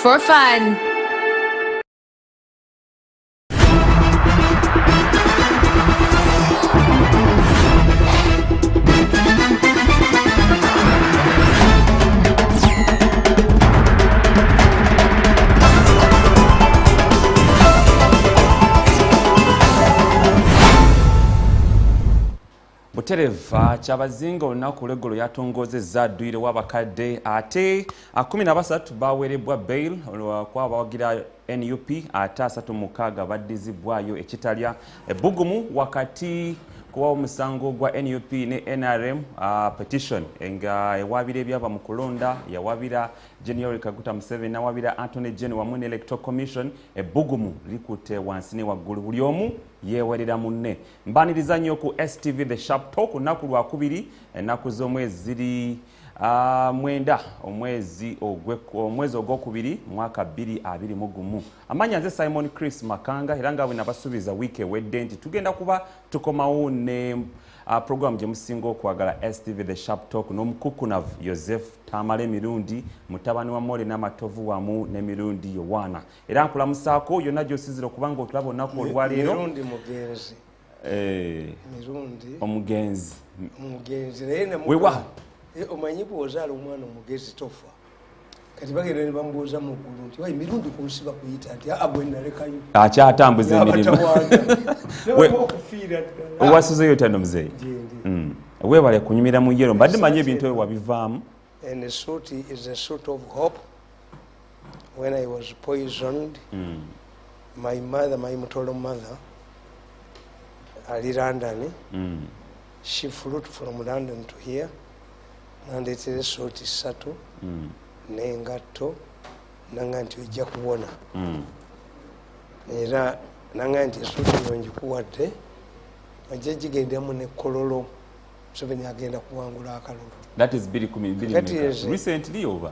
for fun. Butereva kyabazinga olunaku lw'eggolo yatongozezza adduyire w'abakadde ate 13 baweerebwa bail kwabawagira NUP ate 36 baddizibwayo ekitalya ebbugumu wakati kuwa omusango gwa NUP ne NRM petition nga ewabira ebyava mu kulonda yawabira General Kaguta Museveni nawabira Anthony General wamu ne Electoral Commission ebbugumu likute wansi ne waggulu buli omu yewerera munne mbaniriza nnyo ku STV The Sharp Talk naku lwakubiri ennaku z'omwezi ziri mwenda omwezi ogwokubiri mwaka 2021 amanya nze Simon Chris Makanga era nga bwe nabasuubiza wiiki ewedde nti tugenda kuba tukomawo ne program gye musinga okwagala STV The Sharp Talk n'omukukunavu Joseph Tamale Mirundi mutabani wa Mole n'amatovu wamu ne Mirundi Yowana era nkulamusaako yonna gy'osizira okubanga otulaba olunaku olwaleero Mirundi mugenzi Mirundi omugenzi wewa omanyi bw'ozaala omwana omugezi tofa kati bagenda ne bamubuuza mu ggulu nti wayi Mirundi kunsiba kuyita ati agwe nalekayo akyatambuza emirimu owasuzeyo tano muzeeyi weebale kunyumira mu yero mbadde manyi ebintu ebyo wabivaamu. And the suit is a suit of hope. When I was poisoned, my mother, my maternal mother, Ali London, she flew from London to here, and it is a suit is sato, nengato, nanganti ujja kuwona. Era nanganti suit yonji kuwadde, ajaji gendemu ne kololo, Museveni agenda kuwangula akalulu. That is recently over?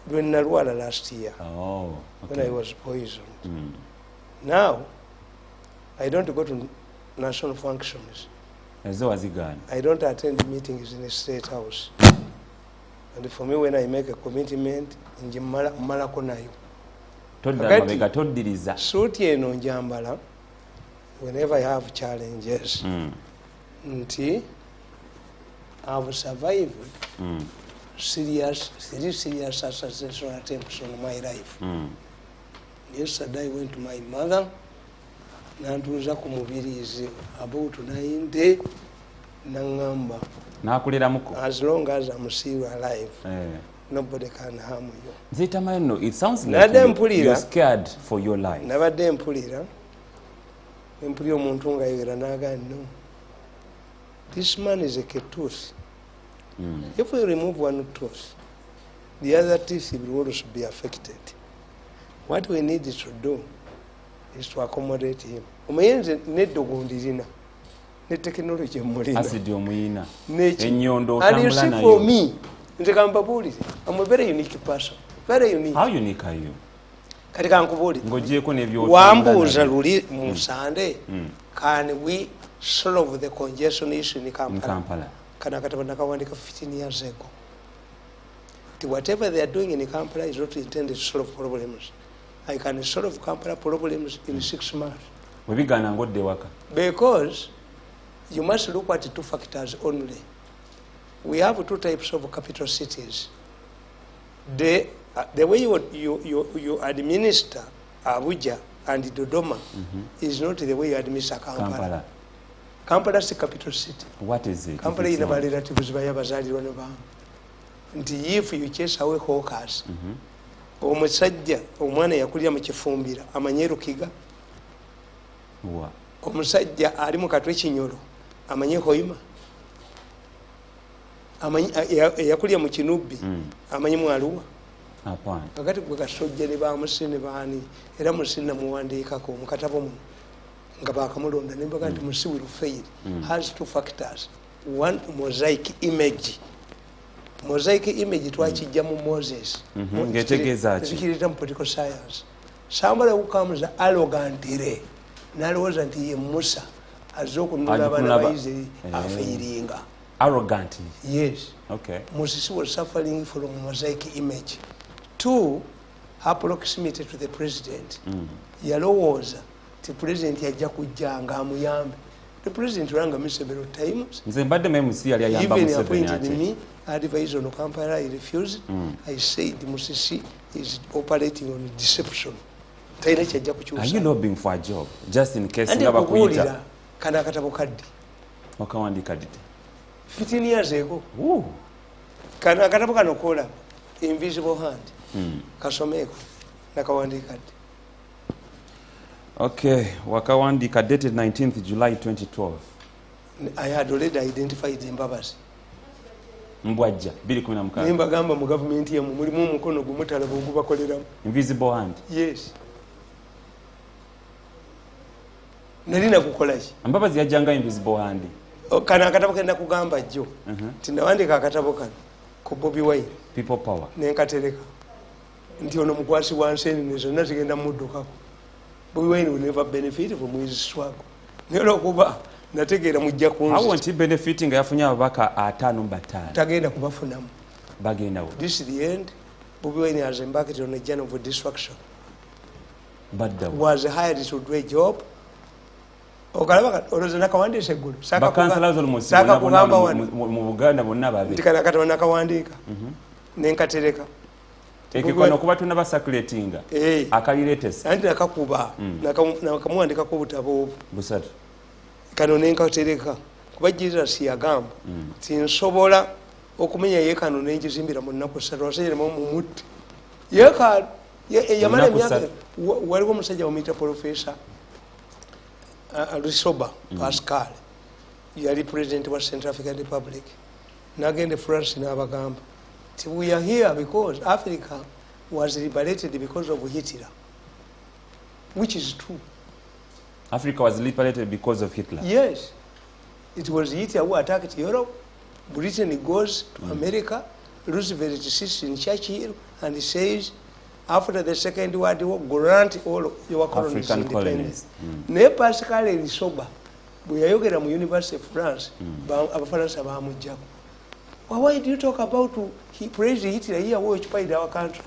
When Narwala last year. Oh, okay. When I was poisoned. Now, I don't go to national functions. As was he gone? I don't attend meetings in the State House. And for me, when I make a commitment, in Malakonayo. Suti eno njambala, whenever I have challenges, nti I've survived three serious assassination attempts on my life. Yesterday I went to my mother, nantuuza ku mubirizi about 90 nangamba. As long as I'm still alive, nobody can harm you. Zetamano, it sounds like you're scared for your life. Nabadde mpulira omuntu nga yogera naga no. This man is a tooth. If we remove one tooth, the other teeth will also be affected. What we need to do is to accommodate him. Omayenze neddo gondirina ne technology mulina. Asidi omuyina. Enyondo otambula nayo. For me, nze kambabulire, I'm a very unique person. Very unique. How unique are you? Kati kankubulire. Ngojeko nebyo wambuuza luli mu Sunday. Can we solve the congestion issue in Kampala? Kana katabana kawandika 15 years ago. Whatever they are doing in Kampala is not intended to solve problems. I can solve Kampala problems in 6 months. Because you must look at 2 factors only. We have 2 types of capital cities. The way you administer Abuja and Dodoma is not the way you administer Kampala. Kampala is the capital city. What is it? Kampala is about relatives by Bazari. If you chase away hawkers, omusajja omwana yakulira mu kifumbira amanye Rukiga. Omusajja ali mu katwe kinyolo amanye Hoima. Amanye yakulira mu Kinubbi amanye Mwaluwa. Apana. Kakati gwe kasojja ne bamusine baani era musina muwandiikako mu katabo muno. Nga bakamulonda ne mbaga nti musi will fail has 2 factors. One, mosaic image. Mosaic image twakijja mu Moses. Ngetegeeza ki? Tukirita mu political science. Somebody who comes arrogantly nalowooza nti ye Musa azze okununula abaana ba Israel afairinga. Arrogantly? Yes. Okay. Moses was suffering from mosaic image. 2, her proximity to the president yalowooza ti president yajja kujja nga amuyambe. The president rang me several times. Even appointed me advisor on Kampala. I refused. I said Musisi is operating on deception. Are you lobbying for a job just in case? And Kana Katabo Kadi. Wakawandi Kadi. 15 years ago. Kana Katabo Kola. Invisible hand. Kasomeko. Nakawandi Kadi. Okay, Wakawandika dated 19th July 2012. I had already identified Zimbabwe's. Mbwaja, bili kumina mkana. Nimba gamba mu government ya mulimu mukono gumutala buguba koleramu. Invisible hand. Yes. Nalina kukolaji. Mbabazi yajanga invisible hand. Kana akatabo kenda kugamba jjo. Tinawandika akatabo kano ku Bobi Wine. People power. Nenkatereka. Nti ono mukwasi wanseni nizo nazigenda muddukako. Bobi Wine will never benefit from his struggle. Nero kuba nategera mujja kunzi. How won't he benefiting yafunya abaka atano batano? Tagenda kubafunamu. Bagenda wo. This is the end. Bobi Wine has embarked on a journey of destruction. But was hired to do a job. Okalabaka oloza nakawandisa eggulu. Bakansala z'olumusi mu Uganda bonna babe. Ndikana kati nakawandika. Nenkatereka. Ekikono kuba tuna basaculatinga. Akaliretesa. Andi nakakuba. Nakamuwandika ko butabo. Busatu. Kano nenkatereka. Kuba Jesus yagamba. Tinsobola okumenya yekano nenjizimbira mu nnaku 3 wasajja mu mutti. Yekano yamala emyaka waliwo omusajja omuyita Professor Lusoba Pascal yali president wa Central African Republic nagende France n'abagamba we are here because Africa was liberated because of Hitler, which is true. Africa was liberated because of Hitler? Yes, it was Hitler who attacked Europe. Britain goes to America. Roosevelt sits in Churchill and he says, after the Second World War, grant all your colonies independence. Ne Pascal Elisoba, we are at the University of France, why do you talk about he praised Hitler here which paid our country?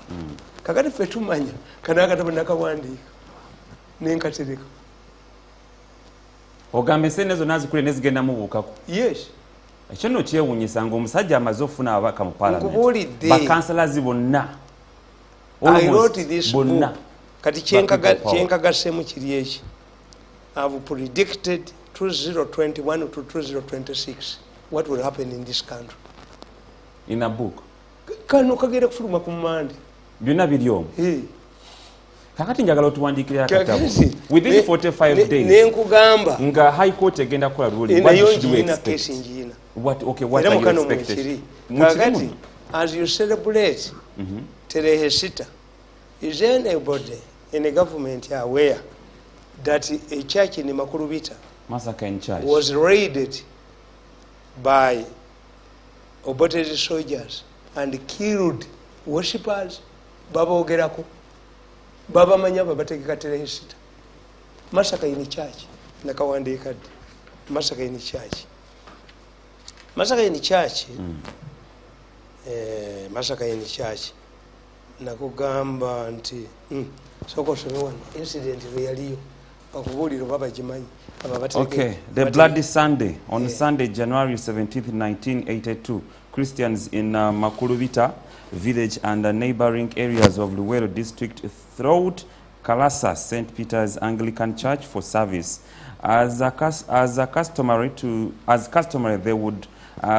Kakati fetumanya, kanakata nakawandi, nenkatereka. Ogambe senezo nazikule nezigenda mu bukako. Yes. Ekyo no kyewunyisa ngo omusajja amaze ofuna abaka mu parliament. Bakansalazi bonna. I wrote this book. Kati kyenkagasemu kiri eki. I've predicted 2021 to 2026 what will happen in this country. In a book? Kano kagera kufuluma ku mandi. Byonna biri omwo. Kakati njagala otuwandiikira akatabo. Within 45 days. Nenkugamba. Nga High Court egenda kukola ruling. What should we expect? What are you expecting? Kakati, as you celebrate Terehesita, is anybody in the government aware that a church in Makulovita massacre in church was raided by Obote's soldiers and killed worshippers? Baba ogerako. Baba manyaba bategeka Terehesita. Massacre in church. Nakawandika. Massacre in church. Massacre in church. Massacre in church. Nakugamba nti soko someone incident yaliyo bakubulira baba jimanyi. Okay, the Bloody Sunday on Sunday, January 17th, 1982, Christians in Makulovita village and the neighboring areas of Luwero district throwed Kalasa St. Peter's Anglican Church for service. As customary, they would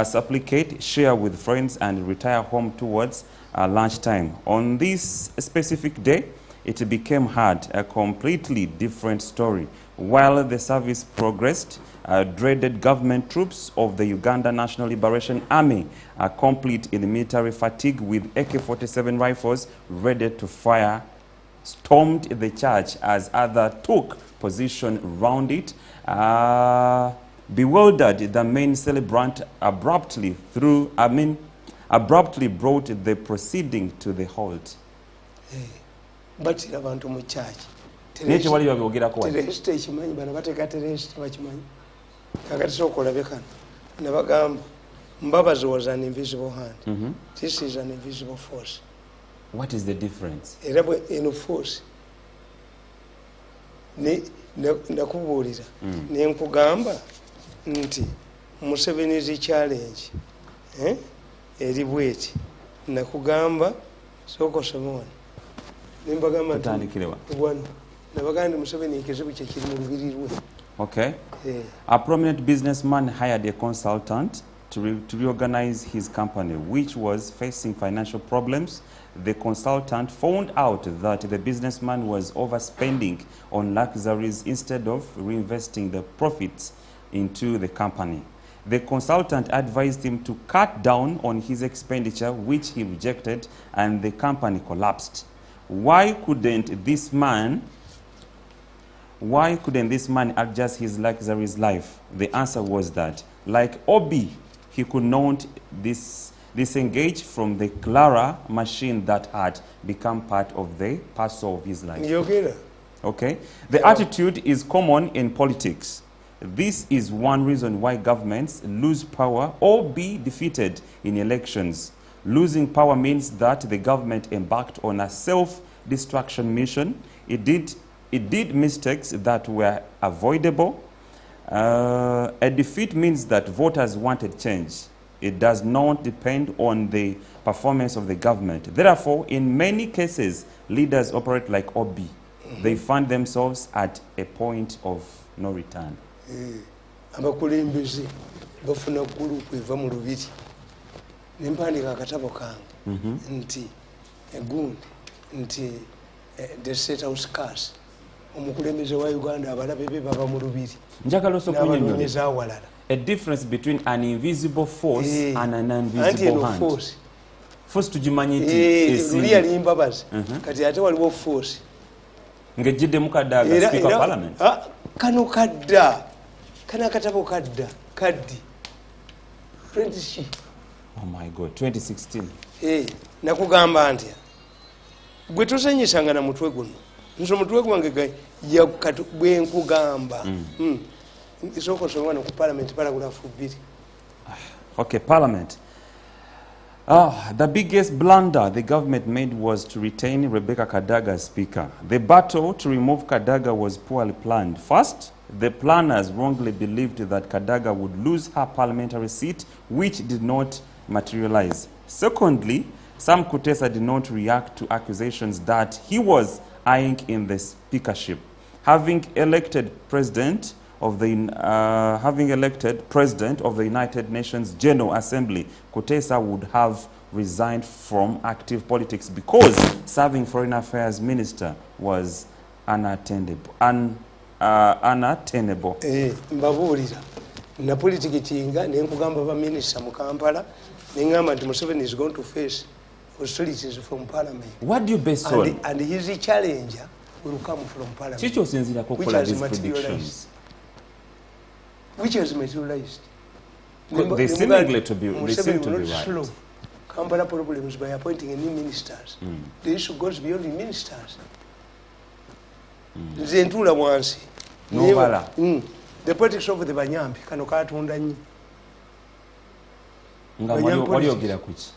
supplicate, share with friends, and retire home towards lunchtime. On this specific day, it became hard, a completely different story. While the service progressed, dreaded government troops of the Uganda National Liberation Army, complete in military fatigue with AK-47 rifles ready to fire, stormed the church as others took position round it. Bewildered, the main celebrant abruptly brought the proceeding to the halt. But abantu mu church. Nechi wali babyogera ko wali. Teresta ekimanyi bana bateka teresta bakimanyi. Kakati sokolabekana. Nabagamba Mbabazi was an invisible hand. This is an invisible force. What is the difference? Era bwe enforce nakubuulira ne nkugamba nti Museveni's challenge eri bweti nakugamba soko someone nimbagamba tutandikirewa wano nabaganda Museveni ekizibu kye kiri mu lubiri lwe. Okay. A prominent businessman hired a consultant to reorganize his company, which was facing financial problems. The consultant found out that the businessman was overspending on luxuries instead of reinvesting the profits into the company. The consultant advised him to cut down on his expenditure, which he rejected, and the company collapsed. Why couldn't this man adjust his luxurious life? The answer was that, like Obi, he could not disengage from the Clara machine that had become part of the parcel of his life. Okay? The attitude is common in politics. This is one reason why governments lose power or be defeated in elections. Losing power means that the government embarked on a self-destruction mission. It did mistakes that were avoidable. A defeat means that voters wanted change. It does not depend on the performance of the government. Therefore, in many cases, leaders operate like Obi. They find themselves at a point of no return. Abakulembeze bafuna group eva mu lubiri nimpandika akatabo kange nti egundi nti the state house cars omukulembeze wa Uganda abalabe be baba mu lubiri njagala okunyonyeza awalala. A difference between an invisible force and an invisible hand. Force tugimanyi nti luli yali mbabazi kati ate waliwo force ngejjidde mu Kadaga speaker of parliament. Kano kadda kana katabo kadda kaddi apprenticeship. Oh my God, 2016. Nakugamba ntya gwe tosanyisanga na mutwe guno nso mutwe gwange bwe nkugamba isoko someone ku parliament paragraph 2. Okay, parliament. The biggest blunder the government made was to retain Rebecca Kadaga as speaker. The battle to remove Kadaga was poorly planned. First, the planners wrongly believed that Kadaga would lose her parliamentary seat, which did not materialize. Secondly, Sam Kutesa did not react to accusations that he was eyeing in the speakership. Having elected president of the United Nations General Assembly, Kutesa would have resigned from active politics because serving foreign affairs minister was unattainable. Mbabuulira na politiki kinga ne nkugamba ba minister mu Kampala ne ngamba nti Museveni is going to face hostilities from parliament. What do you base on? And his challenger will come from parliament. Chicho sinzira kokola these predictions. Which has materialized. They seem to be right. Kampala problems by appointing new ministers. The issue goes beyond the ministers. Zentula wansi. The politics of the Banyampi kano katunda nyi.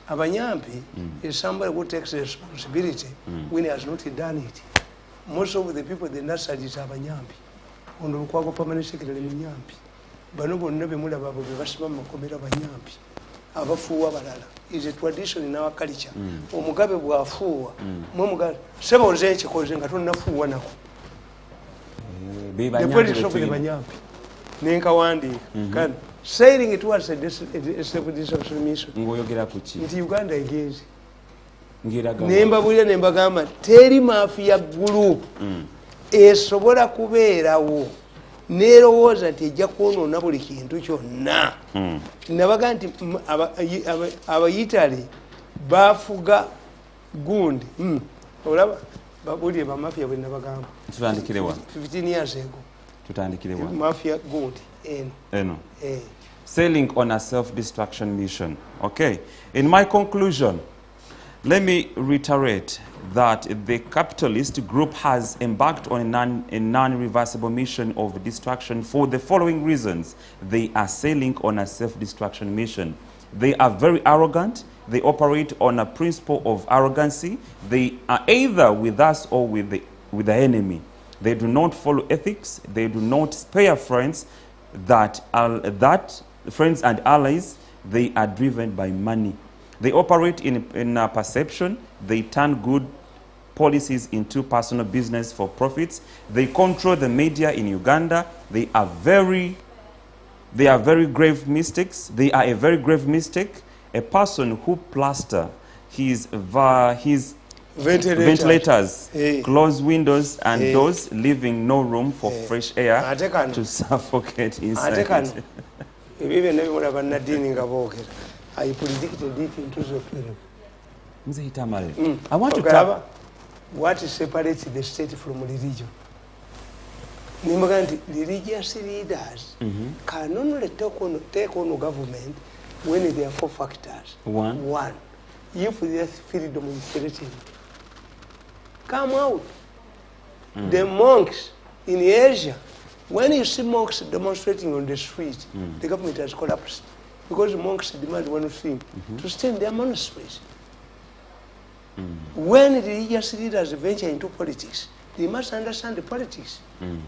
Abanyampi is somebody who takes responsibility when he has not done it. Most of the people the nurseries are Banyampi. Ono lukwago permanent secretary Munyampi. Bano bonna be mulaba abo basima makomera Banyampi. Abafuwa balala. Is a tradition in our culture. Omugabe bwafuwa. Mwe mugabe sebo nze ekikoze nga tonnafuwa nako. The politics of the Banyampi. Nenkawandika. Kan sailing towards a self-destruction mission. Ngoyogera kuki? Nti Uganda egezi. Ngiraga. Nembabulira nembagamba teri mafia group. Esobola kubeerawo. Nerowooza nti ejja kwonoona buli kintu kyonna. Nabaga nti Abayitali bafuga gundi. Olaba babulire bamafia bwe nabagamba. Tutandikirewa. 15 years ago. Tutandikirewa. Mafia gundi. Eno. Sailing on a self-destruction mission. Okay. In my conclusion, let me reiterate that the capitalist group has embarked on a non-reversible mission of destruction for the following reasons. They are sailing on a self-destruction mission. They are very arrogant, They operate on a principle of arrogancy. They are either with us or with the enemy. They do not follow ethics. They do not spare friends. That friends and allies, they are driven by money. They operate in a perception. They turn good policies into personal business for profits. They control the media in Uganda. They are very grave mistakes. They are a very grave mistake. A person who plaster his ventilators, close windows and doors, leaving no room for fresh air to suffocate inside. I predicted it into the film. Tamale, I want to talk. What separates the state from religion? Religious leaders can only take on government when there are 4 factors. One, if there's freedom is threatened, come out. The monks in Asia, when you see monks demonstrating on the street, the government has collapsed because the monks demand one thing, to stay in their monasteries. When religious leaders venture into politics, they must understand the politics.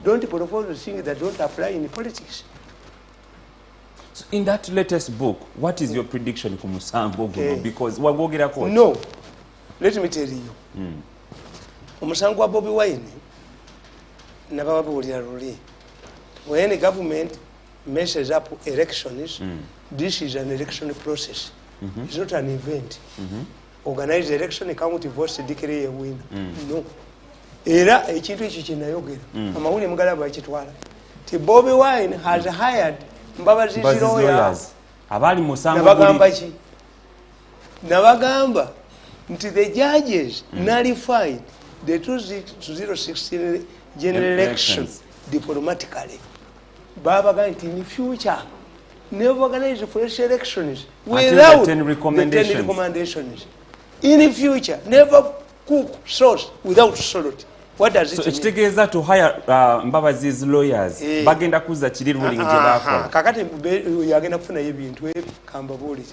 Don't propose things that don't apply in politics. So in that latest book, what is your prediction for Musango? Because we're going to court. No, let me tell you. Musango Bobby Wine never will. When the government messes up elections, this is an election process. It's not an event. Organize election, county votes, declare a winner. No. Era ekintu ekyo kinayogera amawuli mugalaba ekitwala ti Bobby Wine has hired Mbabazi lawyers abali musango nabagamba ki nabagamba nti the judges nullified the 2016 general elections diplomatically. Baba nti in future never organize fresh elections without the 10 recommendations. In future, never cook sauce without salt. What does it mean? So it's to hire Mbabazi's lawyers. Bagenda kuza chiri ruling jebako. Kakati yagenda kufuna ebintu kamba buli.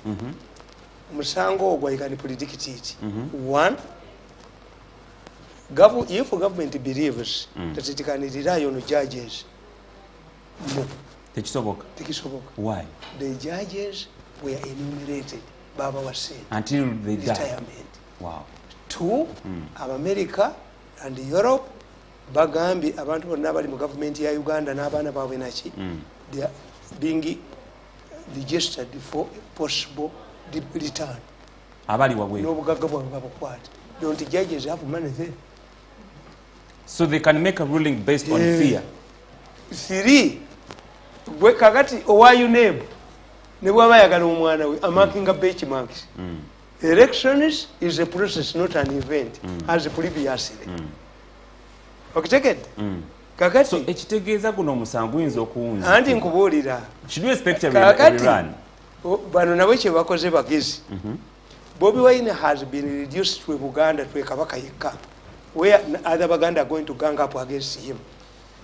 Musango ogwa ikani predict it. One, if government believes that it can rely on judges, no. Tekisoboka. Why? The judges were enumerated. Baba was saying until they retirement. Wow. 2, America and Europe, Bagambi, abantu bonna bali mu government ya Uganda n'abaana baabwe naki, they are being registered for possible return. Abali wabwe. N'obugagga bwabwe babukwata. Don't judges have money there? So they can make a ruling based on fear. 3, gwe kakati owayo name ne bwaba yagala omwana we amakinga benchmarks. Elections is a process, not an event, as previously. Okay, kakati so ekitegeeza guno musango yinza okuwunza anti nkubuulira should we expect a rerun? Bano nabo kye bakoze bagezi. Bobby Wine has been reduced to Uganda to a kabaka yekka, where other Baganda are going to gang up against him.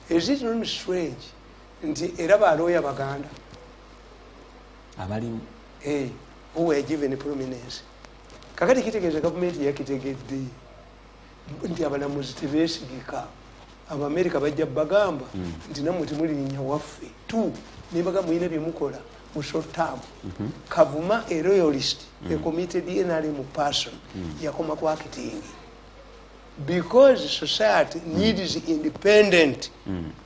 Is it not strange nti era balooya Baganda abalimu who were given prominence? Kakati kitegeeza gavumenti yakitegedde nti abalamuzi tebeesigika. Abamerika bajja bagamba nti nammwe temulinnya waffe. 2, nebaga muyina bye mukola mu short term. Kavuma a royalist, a committed NRM person, yakoma ku acting. Because society needs independent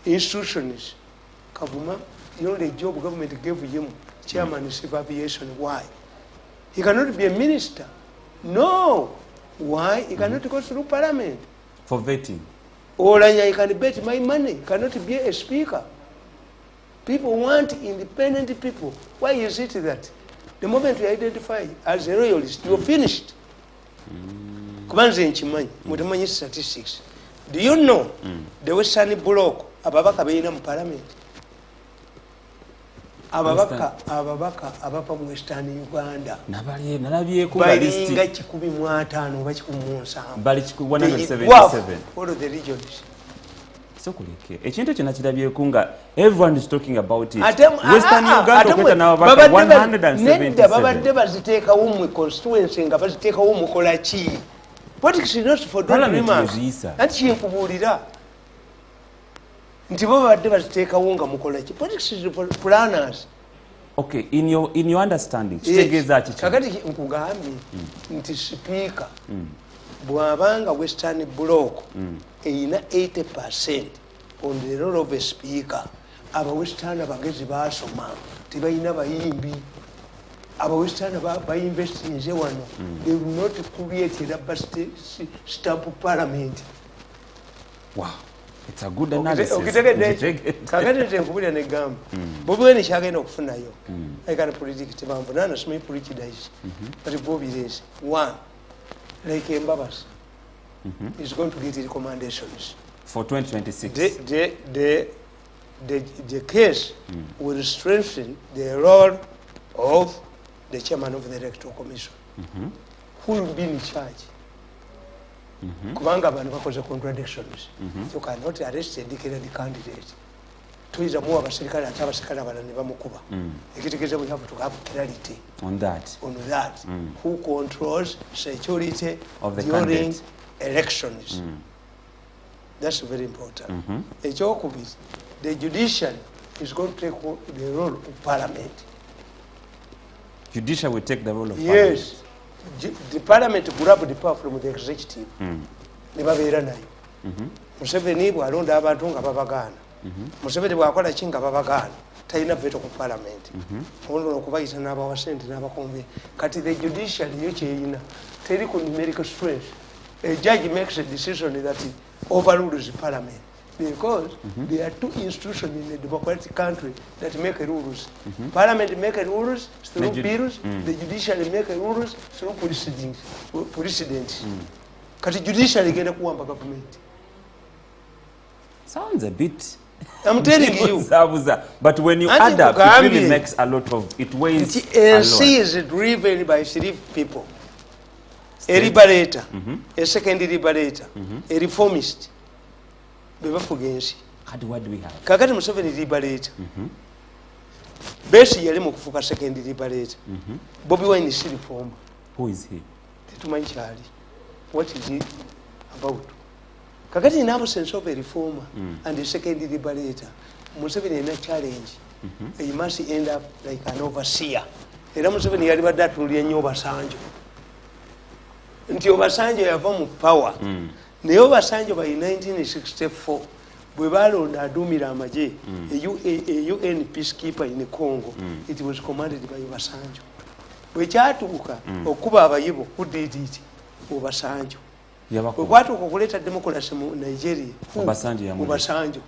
institutions. Kavuma, the only job government gave him, chairman of civil aviation. Why? He cannot be a minister. No. Why? He cannot go through parliament. For vetting. Or he can bet my money. He cannot be a speaker. People want independent people. Why is it that the moment you identify as a royalist, you're finished? Kubanze nchimanyi, mutamanyi statistics. Do you know the Western Bloc ababaka beina mu parliament? Ababaka abapa mu Western Uganda nalabyeko balinga 150 oba 177. bali 177. All of the regions. kasokuleke ekintu ekyo nakirabyeko nga everyone is talking about it. Western Uganda okweta n'ababaka 177 babadde baziteekawo mu constituency nga baziteekawo mukola ki? Politics is not for dreamers. Anti kyenkubuulira nti bo babadde baziteekawo nga mukola ki? Politics is for planners. Okay, in your understanding kitegeeza ki? Kakati nkugambye nti speaker bw'abanga Western Bloc eyina 80% on the role of a speaker, aba Western abagezi basoma tebalina bayimbi, aba Western bainvestinze wano, they will not create a rubber stamp parliament. Wow, it's a good analysis. Kakati nkubulira negamba Bobi Wine kyagenda okufunayo I can predict bamvunana simanyi prejudice but Bobi is one like Mbabas is going to get recommendations for 2026. The case will strengthen the role of the chairman of the electoral commission who will be in charge. Kubanga abantu bakoze contradictions. You cannot arrest a declared candidate. Tuiza muwa abasirikale ate abasirikale abalala ne bamukuba. Ekitegeeza we have to have clarity on that. Who controls security of the during candidate. Elections. That's very important. The judiciary is going to take the role of parliament. Judiciary will take the role of parliament. Yes. The parliament grab the power from the executive. Nebabeera nayo. Museveni bw'alonda abantu nga babagaana. Museveni bw'akola ki nga babagaana. Talina veto ku parliament. Ono okubayita n'abawasente n'abakonve. Kati the judiciary yo kyeyina. Teri ku numerical strength. A judge makes a decision that overrules the parliament because there are two institutions in a democratic country that make rules. Parliament make rules through bills, the judiciary make rules through precedents. Kati judiciary genda kuwamba government. Sounds a bit. I'm telling you. But when you add up, it really makes a lot of, it weighs a lot. NC is driven by 3 people. A liberator, a second liberator, a reformist. What do we have? Kakati Museveni liberator. Besi yali mu kufuka second liberator. Bobi Wine is reformer. Who is he? Tetumanyi kyali. What is he about? Kakati in absence of a reformer and a second liberator, Museveni in a challenge. He must end up like an overseer. Era Museveni yali badde atulira nnyo Obasanjo. Nti Obasanjo yava mu power. Naye Obasanjo by 1964 bwe balonda aduumira amagye a UN peacekeeper in Congo, it was commanded by Obasanjo. Bwe kyatuuka okuba abayibo, who did it? Obasanjo. Bwe kwatuuka okuleeta democracy mu Nigeria, Obasanjo.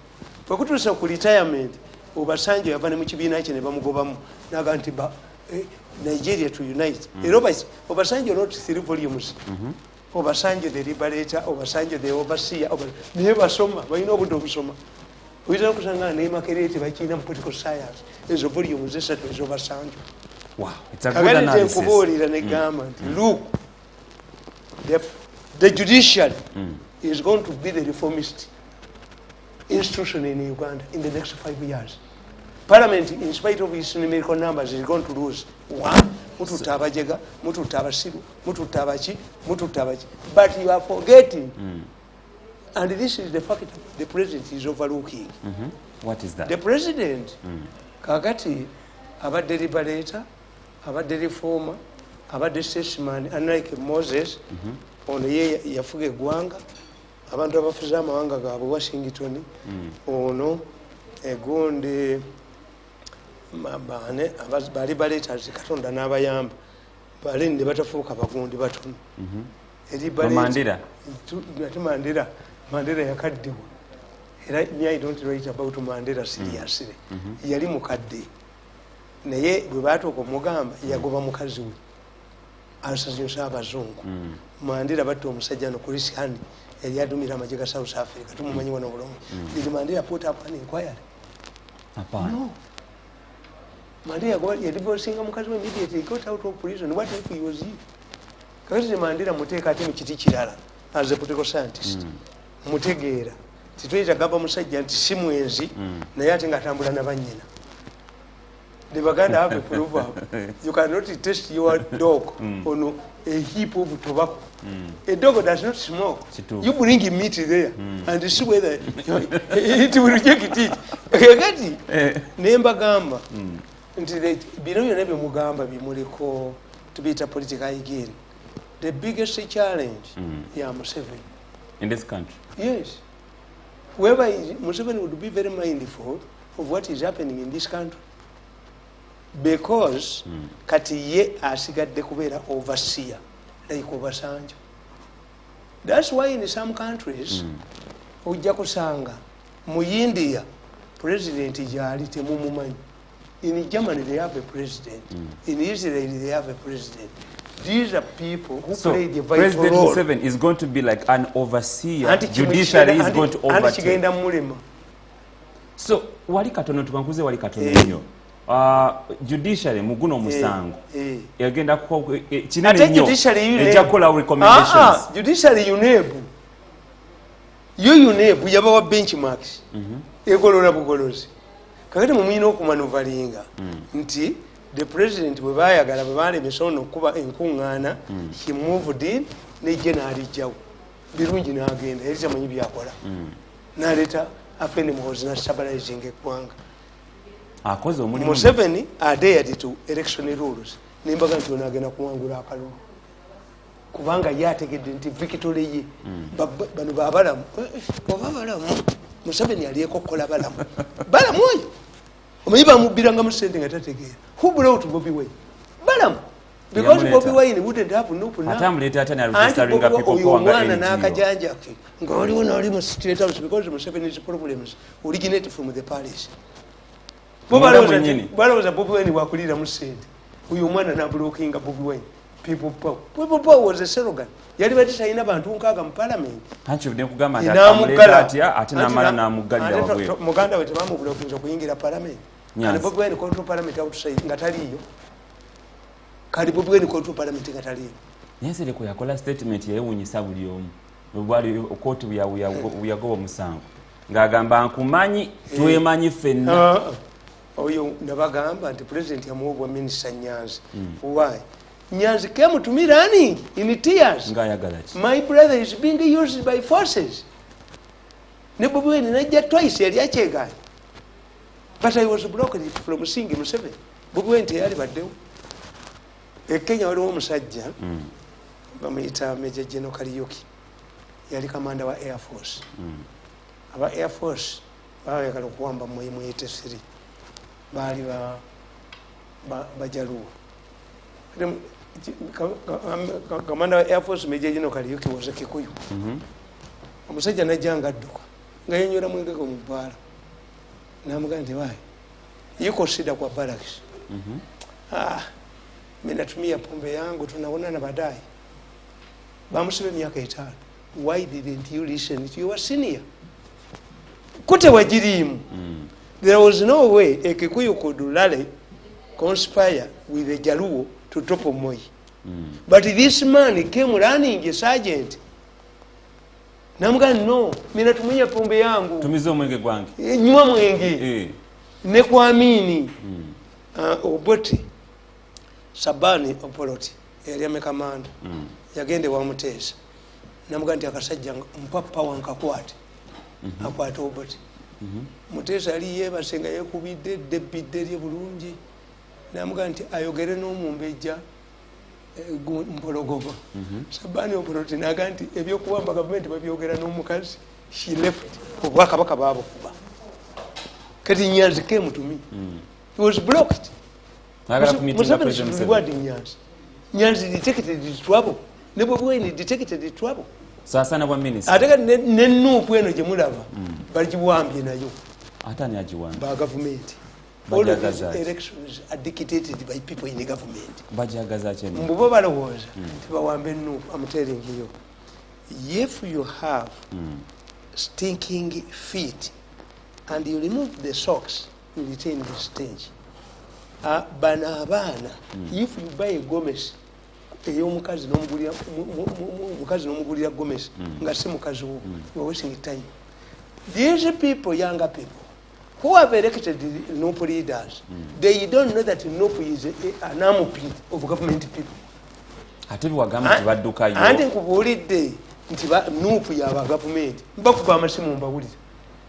Bwe kutuusa ku retirement, Obasanjo yava ne mu kibiina kye ne bamugobamu n'aga nti Nigeria to unite. Obasanjo wrote 3 volumes. Obasanjo the liberator, Obasanjo the overseer, naye basoma, balina obudde obusoma. Oyinza okusanga ne Makereti bakiina mu political science. Ezo volumes esatu ez'Obasanjo. Wow, it's a good analysis. Kubuulira ne gamba nti look, the judiciary is going to be the reformist institution in Uganda in the next 5 years. Parliament, in spite of its numerical numbers, is going to lose 1. Mututta abajega, mututta abasiru, mututta abaki, mututta abaki. But you are forgetting, and this is the fact the president is overlooking. What is that? The president, kakati, abadde liberator, abadde reformer, abadde statesman, unlike Moses, ono ye yafuga eggwanga, abantu abafuze amawanga gaabwe Washington, ono egundi bali baleetasi Katonda n'abayamba bali ne batafuuka bagundi batono. Mandela yakaddiwa era I don't write about Mandela seriously. Yali mukadde naye bwe baatuuka omugamba yagoba mukazi we asaznyusa abazungu. Mandela batta omusajja no Christian yali adumira amagye ga South Africa tumumanyi wano bulungi. Did Mandela put up an inquiry? No. Mandela divorcing mukazi we immediately got out of prison. What if he was he? Kakati Mandela muteeka ate mu kiti kirala as a political scientist. Mutegeera tituyita gamba musajja nti si mwenzi naye ate ngatambula nabanyina. The Baganda have a proverb. You cannot test your dog on a heap of tobacco. A dog does not smoke. You bring him meat there and see whether it will reject it. Nemba gamba. Bino byonna mugamba bimuliko to be a political again. The biggest challenge Museveni in this country. Yes. Whoever Museveni would be very mindful of what is happening in this country. Because kati ye asigadde kubeera overseer like Obasanjo. That's why in some countries ojja kusanga mu India president jali temumumanyi. In Germany they have a president. In Israel they have a president. These are people who play the vital President role. Museveni is going to be like an overseer. Judiciary is going to overtake. So wali katono tukankuze wali katono nnyo. Judiciary muguno musango yagenda ko kinene nnyo ejakola recommendations. Judiciary yunebu yabawa benchmarks ekolola bugolozi kakati mumuyina okumanuvalinga nti the president bwe bayagala bwe balemesa ono okuba enkuŋŋaana he moved in nejje n'alijjawo birungi n'agenda yali tamanyi byakola n'aleeta afene muhozi n'stabilizing eggwanga. Museveni adhered to election rules nembaga nti ono agenda kuwangula akalulu kubanga ye ategedde nti victory ye bano babalamu oba balamu Museveni aliyeko kukola balamu oyo omanyi bamubbiranga sente nga tategeera. Who brought Bobi Wine? Balamu. Because Bobi Wine wouldn't have no omwana n'akajanja ke nga waliwo n'oli mu State House because Museveni's problems originate from the palace. Balowooza Bobi Wine wakulira mu sente oyo omwana n'abulookinga Bobi Wine. People power was a slogan. Yali bati talina bantu nkaaga mu parliament. Muganda we tebamubulookinza okuyingira parliament. And Bobi Wine control parliament outside nga taliyo. Kali Bobi Wine control parliament nga taliyo. Nyesere ko yakola statement yewunyisa buli omu. Bwali okoti buyagoba musango. Ngagamba nkumanyi twemanyi fenna. Oyo nabagamba nti president yamuwa minister Nyanzi. Why? Nyanzi came to me running in tears. My brother is being used by forces. Ne Bobi Wine najja twice yali akyeganye. But I was blocked from seeing Museveni. Bobi Wine teyali baddewo. Kenya waliwo omusajja bamuyita Major General Kariuki yali kamanda wa Air Force. Aba Air Force baayagala okuwamba mu 83 baali bajaluwo. Commander of Air Force Major General Kariuki was a Kikuyu. Omusajja najjanga adduka nga yenyola mwengeko mu bbaala n'amugamba nti waayi yikosida kwa barracks. Mimi natumia pombe yangu tunaonana baadaye. Bamusibe miaka 5. Why didn't you listen to your senior? Kute wajirimu. There was no way a Kikuyu could rally conspire with a Jaluo to top of Moi. But this man came running a sergeant. Namuga no, mina tumia pombe yangu. Tumizo mwenge gwangi. Nywa mwenge. Ne kuamini. Obote. Sabani Opoloti. Yali amekamanda. Yagende wa Mutesa. Namuga nti akasajja mpapa wankakwate. Akwate Obote. Mutesa ali yebasenga yekubidde debidde lye bulungi. Namuga nti ayogere n'omumbejja mpologogo. Sabani Opoloti naga nti ebyokuwamba gavumenti babyogera n'omukazi. She left obwakabaka baabo kuba. Kati Nyanzi came to me. He was blocked. Nyanzi detected the trouble. Nebo Bobi detected the trouble. Sasa na bwa minister. Ataka nennuupu eno gye mulaba bagiwambye nayo. Atani agiwambye. Ba government. All of these elections are dictated by people in the government. Bajagaza cheni. Mbubo balowooza tebawambe ennuupu. I'm telling you. If you have stinking feet and you remove the socks, you retain the stench. Bana abaana, if you buy a gomesi ey'omukazi n'omugulira gomesi nga si mukazi wo, you are wasting time. These people, younger people, who have elected the NUP leaders, they don't know that NUP is an army of government people. Ate biwagamba nti baddukayo. Andi nkubuulidde nti NUP yaba government. Mbakuba amasimu mbawulire.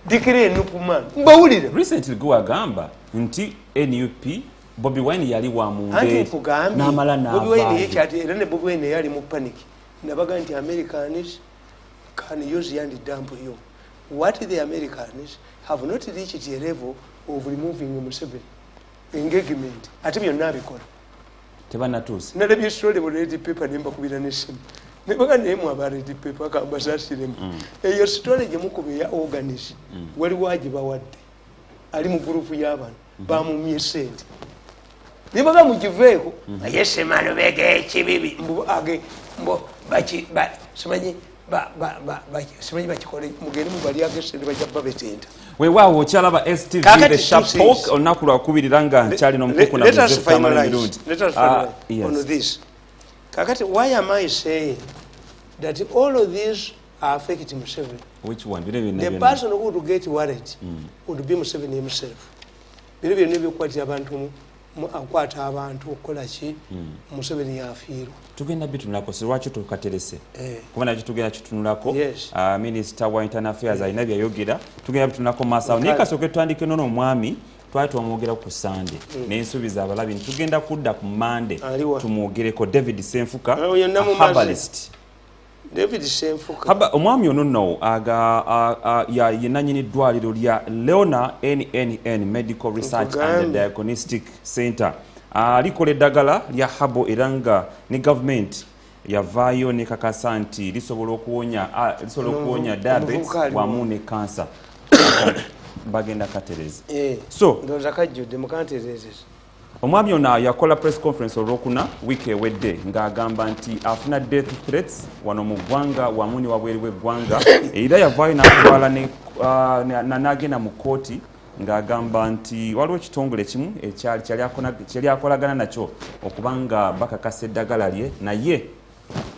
Dikire NUP man. Mbawulire. Recently guwagamba nti NUP Bobby Wine yali wa munde n'amala n'avaayo. Bobby Wine yekyati era ne Bobby Wine yali mu panic. Nabaga nti Americans can use yandi dump yo. What the Americans have not reached a level of removing Museveni engagement. Ati byonna abikola. Tebanatuuse. Nalabye story mu red paper nemba kubira n'essimu. Nebaga nemu aba red paper akamba sasiremu. Eyo story gye mukube ya organize. Waliwo agibawadde. Ali mu group y'abantu. Bamumye sente. Nebaga mukiveeko. Yese mano bege kibibi. Mbo bachi simanyi simanyi bakikole mugende mubali agesende bajja babetenda. Weewaawo okyalaba STV the sharp talk olunaku lwakubirira nga nkyali n'omukuku na Tamale Mirundi. Let us finalize on this. Kakati, why am I saying that all of these are affecting Museveni? Which one? The person who would get worried would be Museveni himself. Bino by'okukwatira abantu akwata abantu okukola ki Museveni yafiirwa. Tugenda bitunulako lwaki tukaterese kuba nakyo tugenda kitunulako minisita wa internal affairs alina byayogera tugenda bitunulako maasawo naye kasooke tutandike nono omwami twali twamwogera ku Sande n'ensuubiza abalabi tugenda kudda ku Mande tumwogereko David Senfuka herbalist. David Senfuka omwami ono nno ye nannyini ddwaliro lya Leona NNN Medical Research and Diagnostic Center likola eddagala lya habo era nga ne gavumenti yavaayo ne kakasa nti lisobola okuwonya diabetes wamu ne cancer. Bagenda katereza. So ndoza kajjudde mukanterezeza. Omwami ono yakola press conference olwokuna wiiki ewedde ng'agamba nti afuna death threats wano mu ggwanga wamu ne wabweru w'eggwanga era yavaayo n'atwala n'agenda mu kkooti ng'agamba nti waliwo ekitongole kimu kyali akolagana nakyo okuba nga bakakasa eddagala lye naye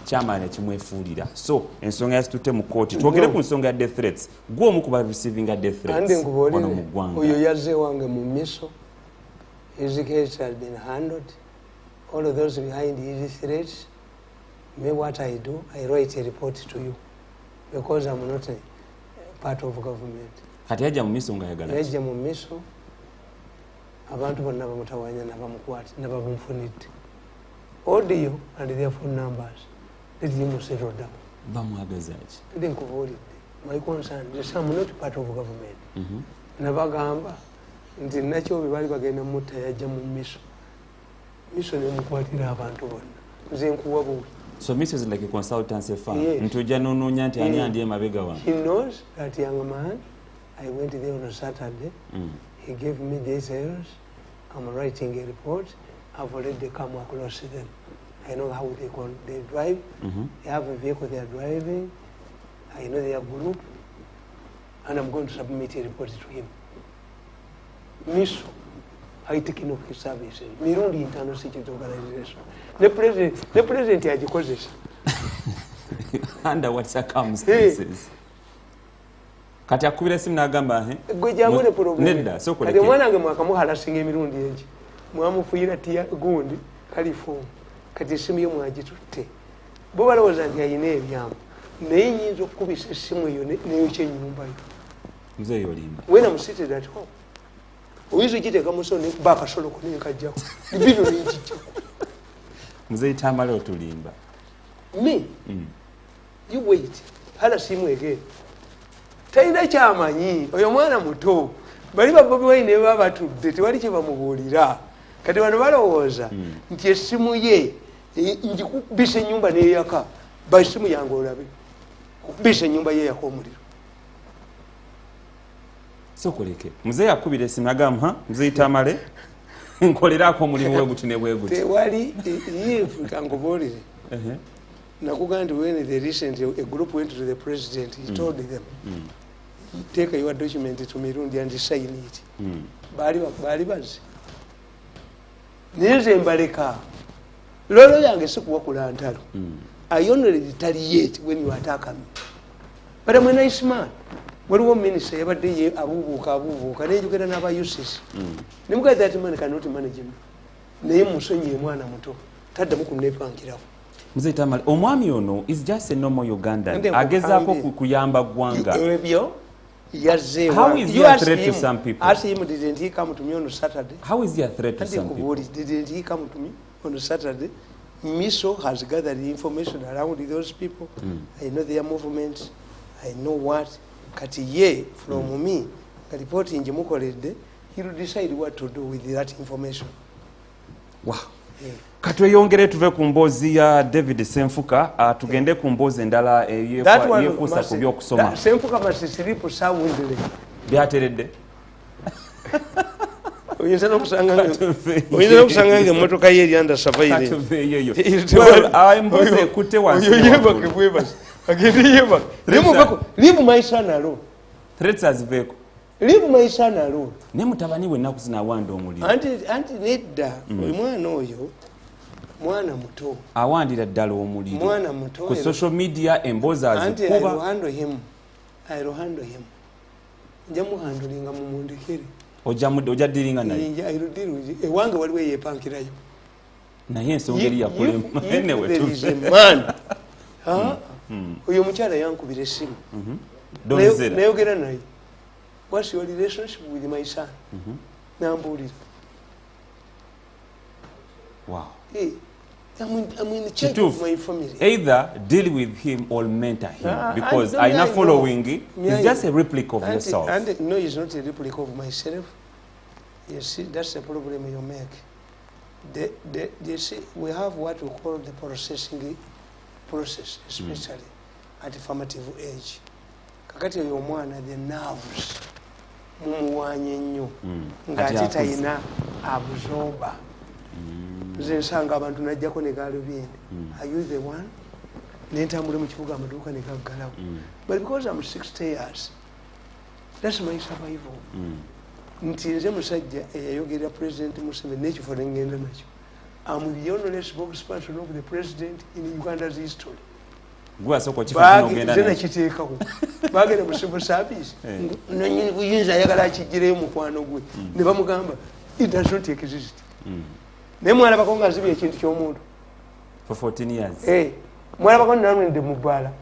kyamaani ekimwefuulira. So ensonga yazitutte mu kkooti twogere ku nsonga ya death threats gwe omu ku bareceiving death threats wano mu ggwanga. Oyo yazze wange mu miso. His case has been handled. All of those behind his threats, me what I do, I write a report to you because I'm not a part of government. Kati yajja mu miso nga yagala. Yajja mu miso abantu bonna bamutawanya nabamukwata nabamfunidde. Audio and their phone numbers. Let him settle down. Bamwagaza ki? Then kuvolidde. My concern is I'm not part of government. Nabagamba nti nakyo bwe bali bagenda mutta yajja mu miso nemukwatira abantu bonna nze nkuwa buwi. So miso is like a consultancy firm. Ntujja n'onoonya nti ani andi emabega wange. He knows that young man. I went there on a Saturday. He gave me details. I'm writing a report. I've already come across them. I know how they drive. They have a vehicle they are driving. I know their group. And I'm going to submit a report to him. Miso, I take in of his services. Mirundi International Security Organization. The president yagikoze. Under what circumstances? Kati akubira simu n'agamba gwe jamune problem. Nedda so koleke. Kati mwana wange mwakamuhalasinga emirundi engi. Mwamufuira tia gundi kalifomu. Kati simu yo mwagitutte. Bo balowooza nti ayina ebyamu. Naye nyinza okukubisa essimu eyo n'eyokyennyumba yo. Muzeeyo olimba. When I'm seated at home. Oyinza okiteeka mu ssonyi kuba akasoloko nenkajjako. Bino nenkijjako. Muzeeyi Tamale otulimba. Me? You wait. Hala simu again. Talina kyamanyi oyo mwana muto bali ba Bobi Wine baba batudde tewali kye bamubuulira kati bano balowooza nti essimu ye njikubisa ennyumba n'eyaka basimu yange olabe kubisa ennyumba ye yaka omuliro. So koleke muzeeyi akubira essimu agamba muzeeyi Tamale nkoleraako omulimu we guti ne bwe guti. Tewali yifu kankubuulire. Nakugamba nti when the recent a group went to the president he told them take your document to Mirundi and sign it. Bali bazi. Neze mbaleka. Lolo yange sikuwa kula ntalo. I only retaliate when you attack me. But I'm a nice man. waliwo minisita yabadde ye abuubuuka nejogera n'aba usis nemugazi that man cannot manage him naye musonyiye mwana muto taddamu kunepankirawo. Mzee Tamale, omwami ono is just a normal Ugandan agezaako kuyamba ggwanga. Ebyo yazze. How is he a threat to some people? Ask him, didn't he come to me on Saturday? How is he a threat to some people? Didn't he come to me on Saturday? Miso has gathered the information around those people. I know their movements. I know what. Kati ye from me, reporting Jemukolede, he will decide what to do with that information. Wow. Katweyongere tuve ku mboozi ya David Senfuka tugende ku mboozi endala yekuusa ku by'okusoma. Senfuka masisiripo sawundire. Byateredde. Oyinza n'okusanga ng'emmotoka ye eri under surveillance. Emboozi ekutte wansi. Yebake bwebasi. Agende yebake. Leave my son alone. Threats aziveeko. Leave my son alone. Ne mutabani we ennaku zino awanda omuliro. Anti nedda omwana oyo mwana muto. Awandira ddala omuliro. Mwana muto. Ku social media emboozi azikuba. I will handle him. Nja muhandulinga mumundekere. Ojja ddiringa naye. I will deal with it. Ewange waliwo yeepankirayo. Naye ensonga eri yakulema. There is a man. Oyo mukyala yankubira essimu. Nayogera naye. What's your relationship with my son? Nambuulira. Wow. Hey, I'm in the check of my family. Either deal with him or mentor him, because I'm not following it. It's just a replica of yourself. No, it's not a replica of myself. You see, that's the problem you make. You see, we have what we call the processing process, especially at formative age. Kakati oyo mwana, the nerves mumuwanye nnyo ng'ate talina absorber. Nze nsanga abantu najjako ne gaalubindi. Are you the one? Nentambula mu kibuga amaduuka ne gaggalawo. But because I'm 60 years, that's my survival. Nti nze musajja eyayogerera President Museveni n'ekifo ne ngenda nakyo. I'm the only spokesperson of the president in Uganda's history. Nakiteekako bagenda mu civil service nanyini buyinza ayagala akigireyo mukwano gwe ne bamugamba it does not exist. Naye mwalabako nga azibya ekintu ky'omuntu for 14 years. Mwalabako nanwende mu bbaala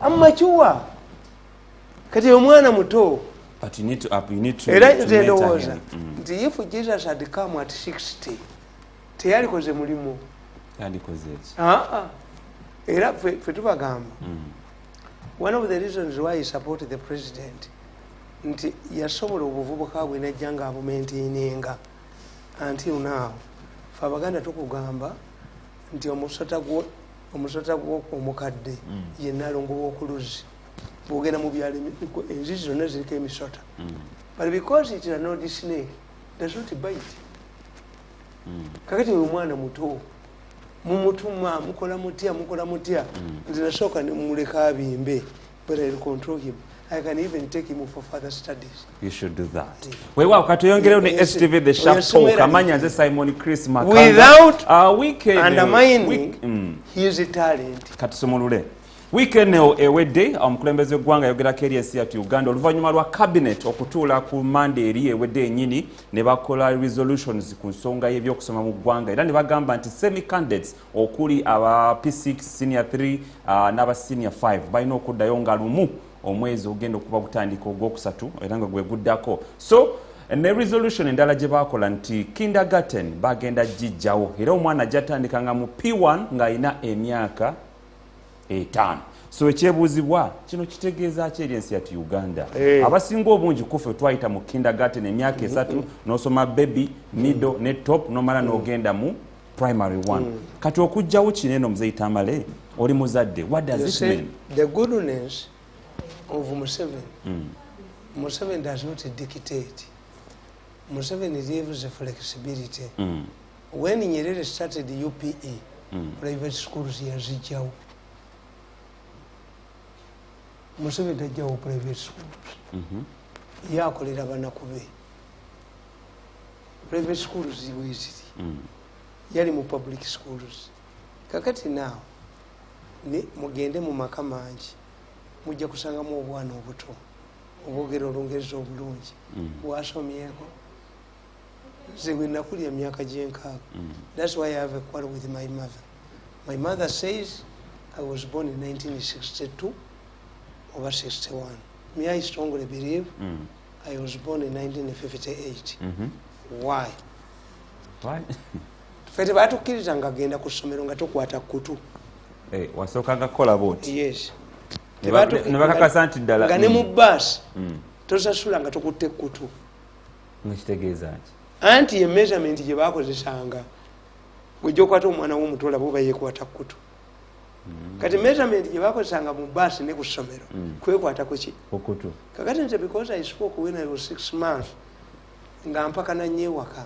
amakiwa kati omwana muto. But you need to era nze ndowooza nti if Jesus had come at 60 teyalikoze mulimu. Yandikoze eki. Era fe tubagamba. One of the reasons why I support the president nti yasobola obuvubuka bwe najja nga abumaintaininga until now. Fe Abaganda tukugamba nti omusota gwo omukadde yenna alongo w'okuluzi bw'ogenda mu byalo enzizi zonna ziriko emisota. But because it is an old snake does not bite. Kakati omwana muto mumutuma mukola mutya nze nasooka nemuleka abimbe, but I will control him. I can even take him for further studies. You should do that. Wewa katuyongerewo ne STV the Sharp Talk amanya nze Simon Chris Makanga without undermining his talent. Katusomolule weekend ewedde omukulembeze gw'eggwanga yogerako eri ensi yattu Uganda oluvannyuma lwa cabinet okutuula ku Monday eri ewedde ennyini ne bakola resolutions ku nsonga y'ebyokusoma mu ggwanga era ne bagamba nti semi candidates okuli aba P6 senior 3 n'aba senior 5 balina okuddayo nga lumu omwezi ogenda okuba butandika ogwokusatu era nga gwe guddako. So ne resolution endala gye baakola nti kindergarten bagenda gijjawo era omwana ajjatandika nga mu P1 ng'alina emyaka 5. So ekyebuuzibwa kino kitegeeza ki eri ensi yattu Uganda? Abasinga obungi kufe twayita mu kindergarten emyaka 3 n'osoma baby, middle ne top n'omala n'ogenda mu primary 1. Kati okujjawo kino eno Mzee Tamale oli muzadde, what does it mean? The goodness of Museveni. Museveni does not dictate. Museveni gives flexibility. When Nyerere started the UPE, private schools yazijjawo. Museveni tajjawo private schools. Yakolera banaku be. Private schools weziri. Yali mu public schools. Kakati now mugende mu maka mangi mujja kusangamu obwana obuto obwogero olungereza obulungi bwasomyeko nze bwe nakulya emyaka gyenkaaga. That's why I have a quarrel with my mother. My mother says I was born in 1962 over 61. Me, I strongly believe I was born in 1958. Why? Why? Fete batukkiriza nga agenda ku ssomero nga tokwata kutu. Wasookanga kukola bwoti? Yes. Ne bakakasa nti ddala nga ne mu bbaasi tosasula nga tokutte kutu. Nekitegeeza ki? Anti measurement gye baakozesanga bw'ojja okwata omwana w'omutola bo bayeekwata kutu. Kati measurement gye baakozesanga mu bbaasi ne ku ssomero kwekwata ku ki? Okutu. Kakati nze because I spoke when I was 6 months nga mpakana nnyo ewaka,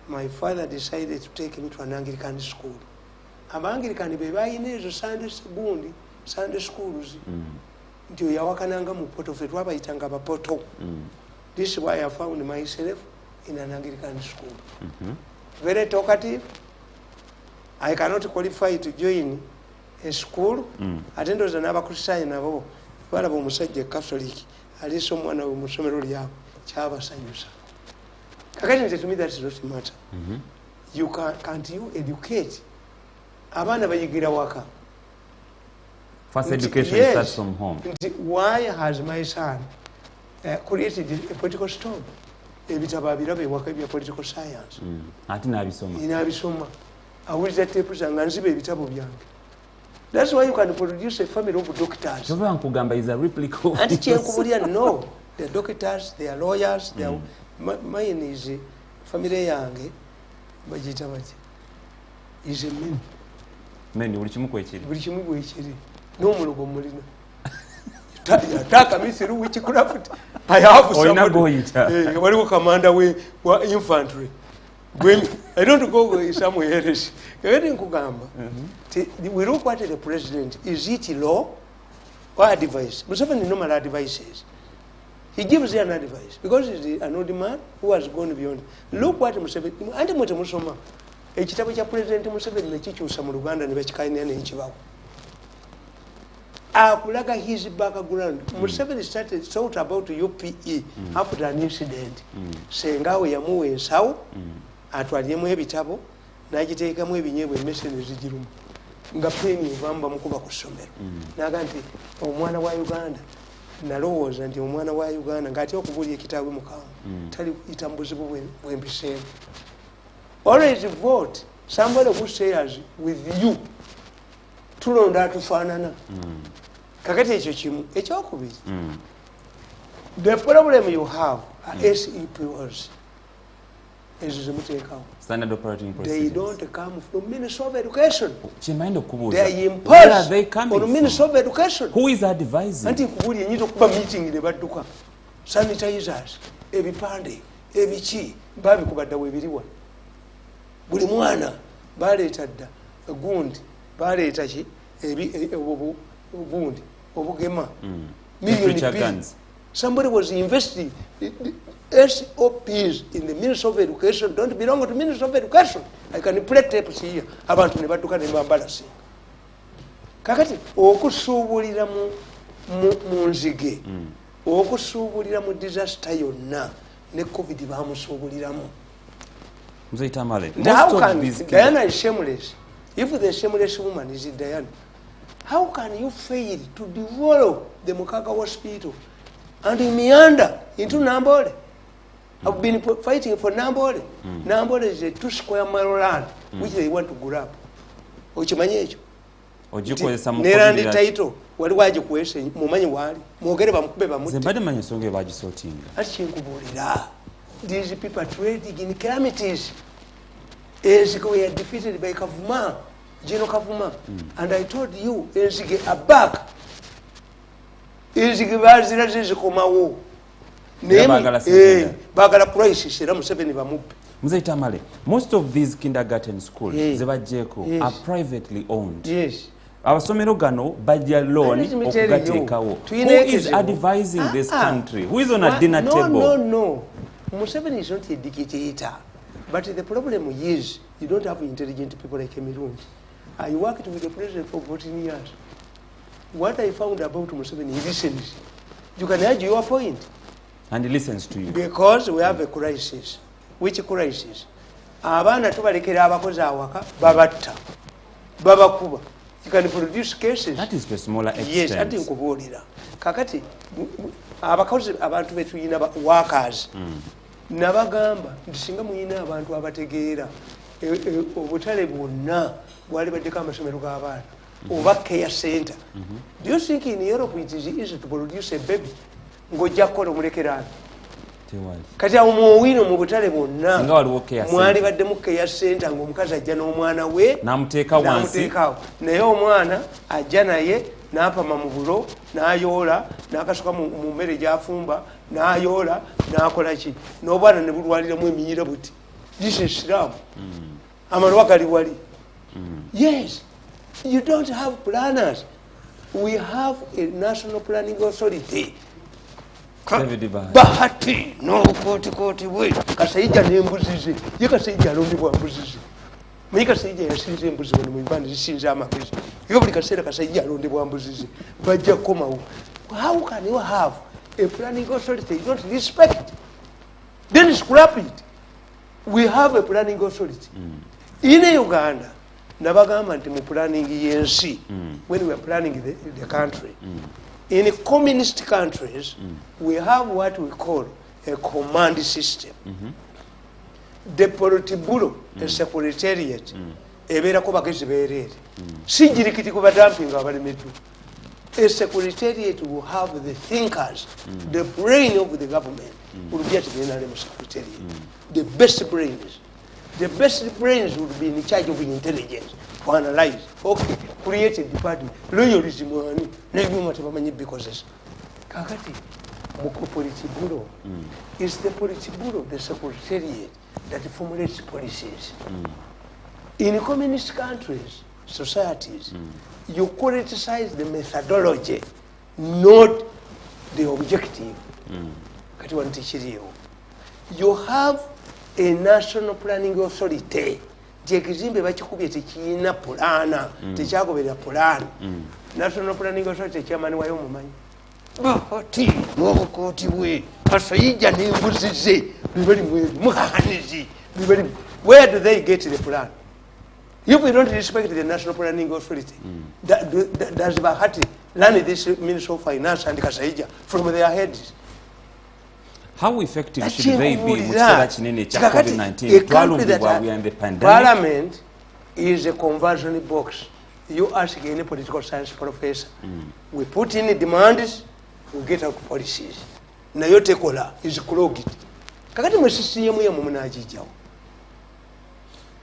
my father decided to take me to an Anglican school. Abangirikani be bayina ezo Sunday schools nti oyawakananga mu poto, ffe twabayitanga bapoto. This is why I found myself in an Anglican school. Very talkative. I cannot qualify to join a school. Ate ndowooza n'abakristaayo nabo balaba omusajja Catholic aliisa omwana we mu ssomero lyabwe kyabasanyusa. Kakati nze to me that is not matter. You can't you educate? Abaana bayigira waka. First education starts from home. Why has my son created a political storm? Ebitabo abiraba ewaka ebya political science. Ate n'abisoma. N'abisoma. Awuliza teepu zange nziba ebitabo byange. That's why you can produce a family of doctors. Kyova nkugamba is a replica of Anti kyenkubulya no. They are doctors, they are lawyers, they are... Mine is family yange bagiyita bati. Is a men. Men buli kimu kwekiri. Buli kimu kwekiri. N'omulogo mulina. Yataka misiru witchcraft. I have somebody. Waliwo commander wa infantry. I don't go somewhere else. We look at the president. Is it law or advice? Museveni normal advices. He gives an advice because he's an old man who has gone beyond. Look what Museveni. Andi mwete musoma. Ekitabo kya president Museveni nekikyusa mu Uganda ne bakikaayina n'ekibawo. Akulaga his background. Museveni started thought about UPE after an incident. Sengawe yamuwa ensawo atwalyemu ebitabo n'agiteekamu ebinyeebwa emmese ne zigirumu nga peni evamba mukuba ku ssomero naga nti omwana wa Uganda nalowooza nti omwana wa Uganda ng'atya okubulya ekitaawe mukaamu tali kuyita mu buzibu bw'empiseemu. Always vote somebody who shares with you. Tulonda atufaanana. Kakati ekyo kimu. Ekyokubiri, the problem you have are SEPs. Standard operating procedures. They don't come from Ministry of Education. They are imposed on Ministry of Education. Who is advising? Anti kubuli enyito kuba meeting ne badduka. Sanitizers, ebipande, ebichi, babi kubadda webiriwa. Buli mwana baleeta dda gundi baleeta ki obugundi obugema millions. Somebody was investing. SOPs in the Ministry of Education don't belong to the Ministry of Education. I can play tapes here. Abantu ne badduka ne bambalasinga. Kakati okusuubulira mu nzige, okusuubulira mu disaster yonna ne COVID bamusuubuliramu. Tamale, most of these Diana is shameless. If the shameless woman is Diana, how can you fail to develop the Mukaga Hospital and you meander into Nambole? I've been fighting for Nambole. Nambole is a 2 square mile land which they want to grab. Ochimanyi ekyo? Ogikozesa mu Nerandi title wali wagikuwese mumanyi wali mwogere bamukube bamutte. Zembade manyi ensonga ebagisootinga. Ati kyenkubulira. These people are trading in calamities. Ezige were defeated by Kavuma, General Kavuma. And I told you, Ezige are back. Ezige bazira zizikomawo. Bagala crisis era Museveni bamuppe. Tamale, most of these kindergarten schools zebajjeko are privately owned. Yes. Abasomero gano bajja loan okugateekawo. Who is advising this country? Who is on a dinner table? No. Museveni is not a dictator. But the problem is you don't have intelligent people like Mirundi. I worked with the president for 14 years. What I found about Museveni, he listens. You can urge your point. And he listens to you. Because we have a crisis. Which crisis? Abaana tubalekera abakozi awaka babatta babakuba. You can produce cases. That is to a smaller extent. Yes, ati nkubuulira. Kakati abakozi abantu betuyina workers. Nabagamba nti singa muyina abantu abategeera obutale bwonna bwali baddeko amasomero g'abaana oba care center. Do you think in Europe it is easy to produce a baby ng'ojja kukola omulekeraano? Kati awo muwino mu butale bwonna mwali baddemu care center ng'omukazi ajja n'omwana we n'amuteeka wansi, naye omwana ajja naye n'apama mu bulo n'ayoola n'akasuka mu mmere gy'afumba n'ayoola n'akola ki n'obwana ne bulwaliramu eminyira buti. This is Islam. Amalwa gali wali. Yes, you don't have planners. We have a national planning authority. Bahati no koti we Kasayija n'embuzi ze ye Kasayija alondebwa mbuzi ze naye Kasayija yasinze embuzi wano mu Uganda zisinze amagezi yo buli kaseera Kasayija alondebwa mbuzi ze bajja kukomawo. How can you have a planning authority you don't respect? Then scrap it. We have a planning authority in Uganda. Nabagamba nti mu planning y'ensi when we are planning the country. In communist countries, we have what we call a command system. The Politburo, a secretariat, ebeerako bagezi beereere. Si jirikiti kuba dumping abalimetu. A secretariat will have the thinkers, the brain of the government. Will be at the NRM secretariat. The best brains. The best brains would be in charge of intelligence. To analyze, okay, create a department, loyalism, because Kakati, Politburo is the Politburo, the secretariat that formulates policies. In communist countries, societies, you criticize the methodology, not the objective. You have a national planning authority. Jekizimbe bakikubye tekiyina pulana tekyagoberera pulani. National planning authority chairman wayo mumanyi bahati n'obukooti bwe Kasayija n'embuzi ze bibali muhanizi bibali. Where do they get the plan? If we don't respect the national planning authority, does Bahati learn this Minister of Finance and Kasayija from their heads? How effective should they be with COVID-19? We are in the pandemic. Parliament is a conversion box. You ask any political science professor. We put in demands, we get out policies. Na yote kola is clogged. Kakati mwesisiemu ya mumunajijawo.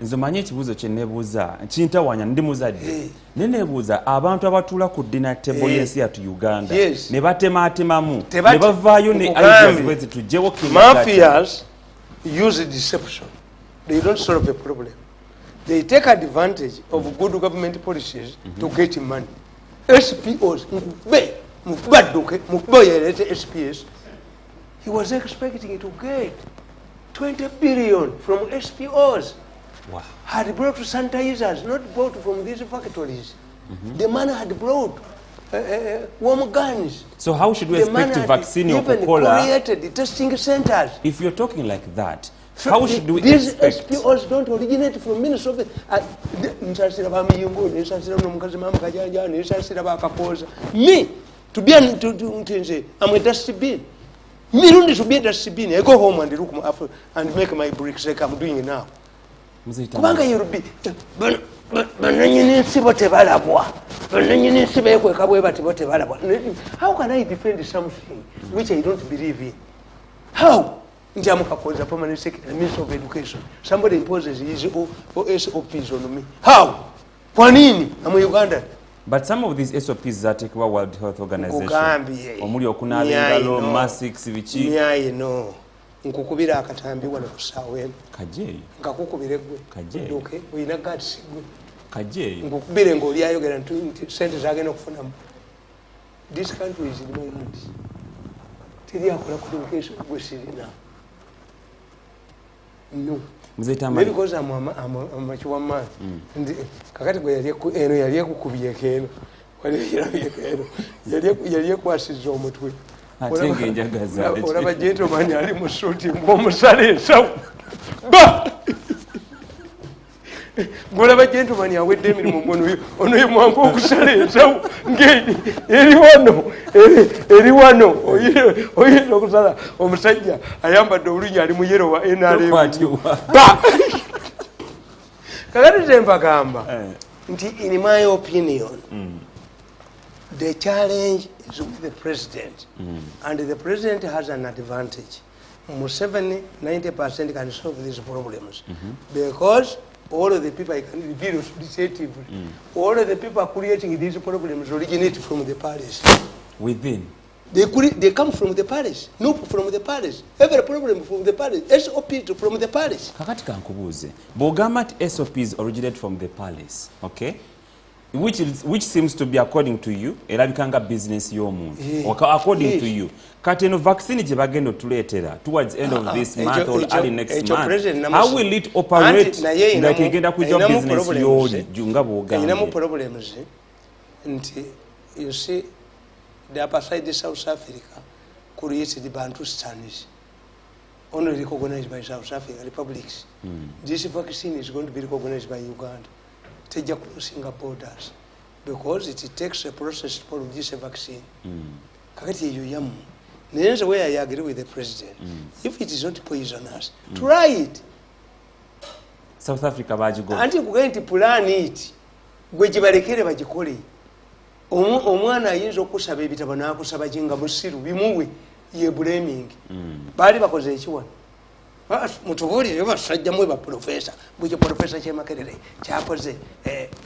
Nze manyi ekibuuzo kye neebuuza kintawanya ndi muzadde neneebuuza abantu abatuula ku dinner table y'ensi yattu Uganda ne batematemamu ne bavaayo ne ideas bwe zitujjewo. Mafias use deception. They don't solve the problem. They take advantage of good government policies to get money. SPOs SPS, he was expecting to get 20 billion from SPOs. Wow. Had brought sanitizers, not brought from these factories. The man had brought warm guns. So how should we expect a vaccine or Coca-Cola? Created testing centers. If you're talking like that, so how should we these expect? These SPOs don't originate from Minnesota. Me, to be I'm a dustbin. Mirundi should be a dustbin. I go home and look and make my bricks like I'm doing it now. Kubanga Yorubi bananyini bote balabwa bananyini bekweka bwe bati bote balabwa. How can I defend something which I don't believe in? How? Njamukakoza permanent secretary, Minister of Education. Somebody imposes his SOPs on me. How? Kwa nini? I'm a Ugandan. But some of these SOPs that take World Health Organization omuli okunaaba engalo masks biki no nkukubira akatambi wano kusawe kaje ngakukubire gwe kaje okay oyina guts gwe kaje nkukubire ngoli ayogera nti sente zagenda okufuna. This country is in my hands. Tiri akola communication gwe sirina. No. Maybe because I'm a much one man. Kakati gwe yali ekukubye keeno. Yali ekwasiza omutwe. Atenga enjagaza. Olaba gentleman ali mu suuti ng'omusala ensawo. Ba! Golaba gentleman awedde emirimu ono ye mwangu okusala ensawo eri wano oyinza okusala omusajja ayambadde obulungi ali mu yero wa NRM. Kakati ze mbagamba nti in my opinion the challenge is with the president and the president has an advantage. Museveni 90% can solve these problems because all of the people I can reveal deceptively. All of the people creating these problems originate from the palace. Within? They come from the palace. No, from the palace. Every problem from the palace. SOP from the palace. Kakati kankubuze. Bogamat SOPs originate from the palace. Okay? Which seems to be according to you, erabikanga business y'omuntu. According to you. Kati no vaccine gye bagenda tuleetera towards end of this month or early next month. How will it operate? Nga kegenda kujja business y'oli nga bw'ogambye. Inamu problems. Nti, you see, the upper side of South Africa created the Bantustanis, only recognized by South African republics. This vaccine is going to be recognized by Uganda. Tejja crossing borders because it takes a process to produce a vaccine. Kakati eyo yamu. There's a way I agree with the president. If it is not poisonous, try it. South Africa bajigo. Anti going to plan it. Gwe gibalekere bagikole. Omwana ayinza okusaba ebitabo n'akusaba jinga musiru bimuwe ye blaming. Bali bakoze ekiwa. Mutubulire basajja mwe ba professor. Bwe professor Kyemakerere kyakoze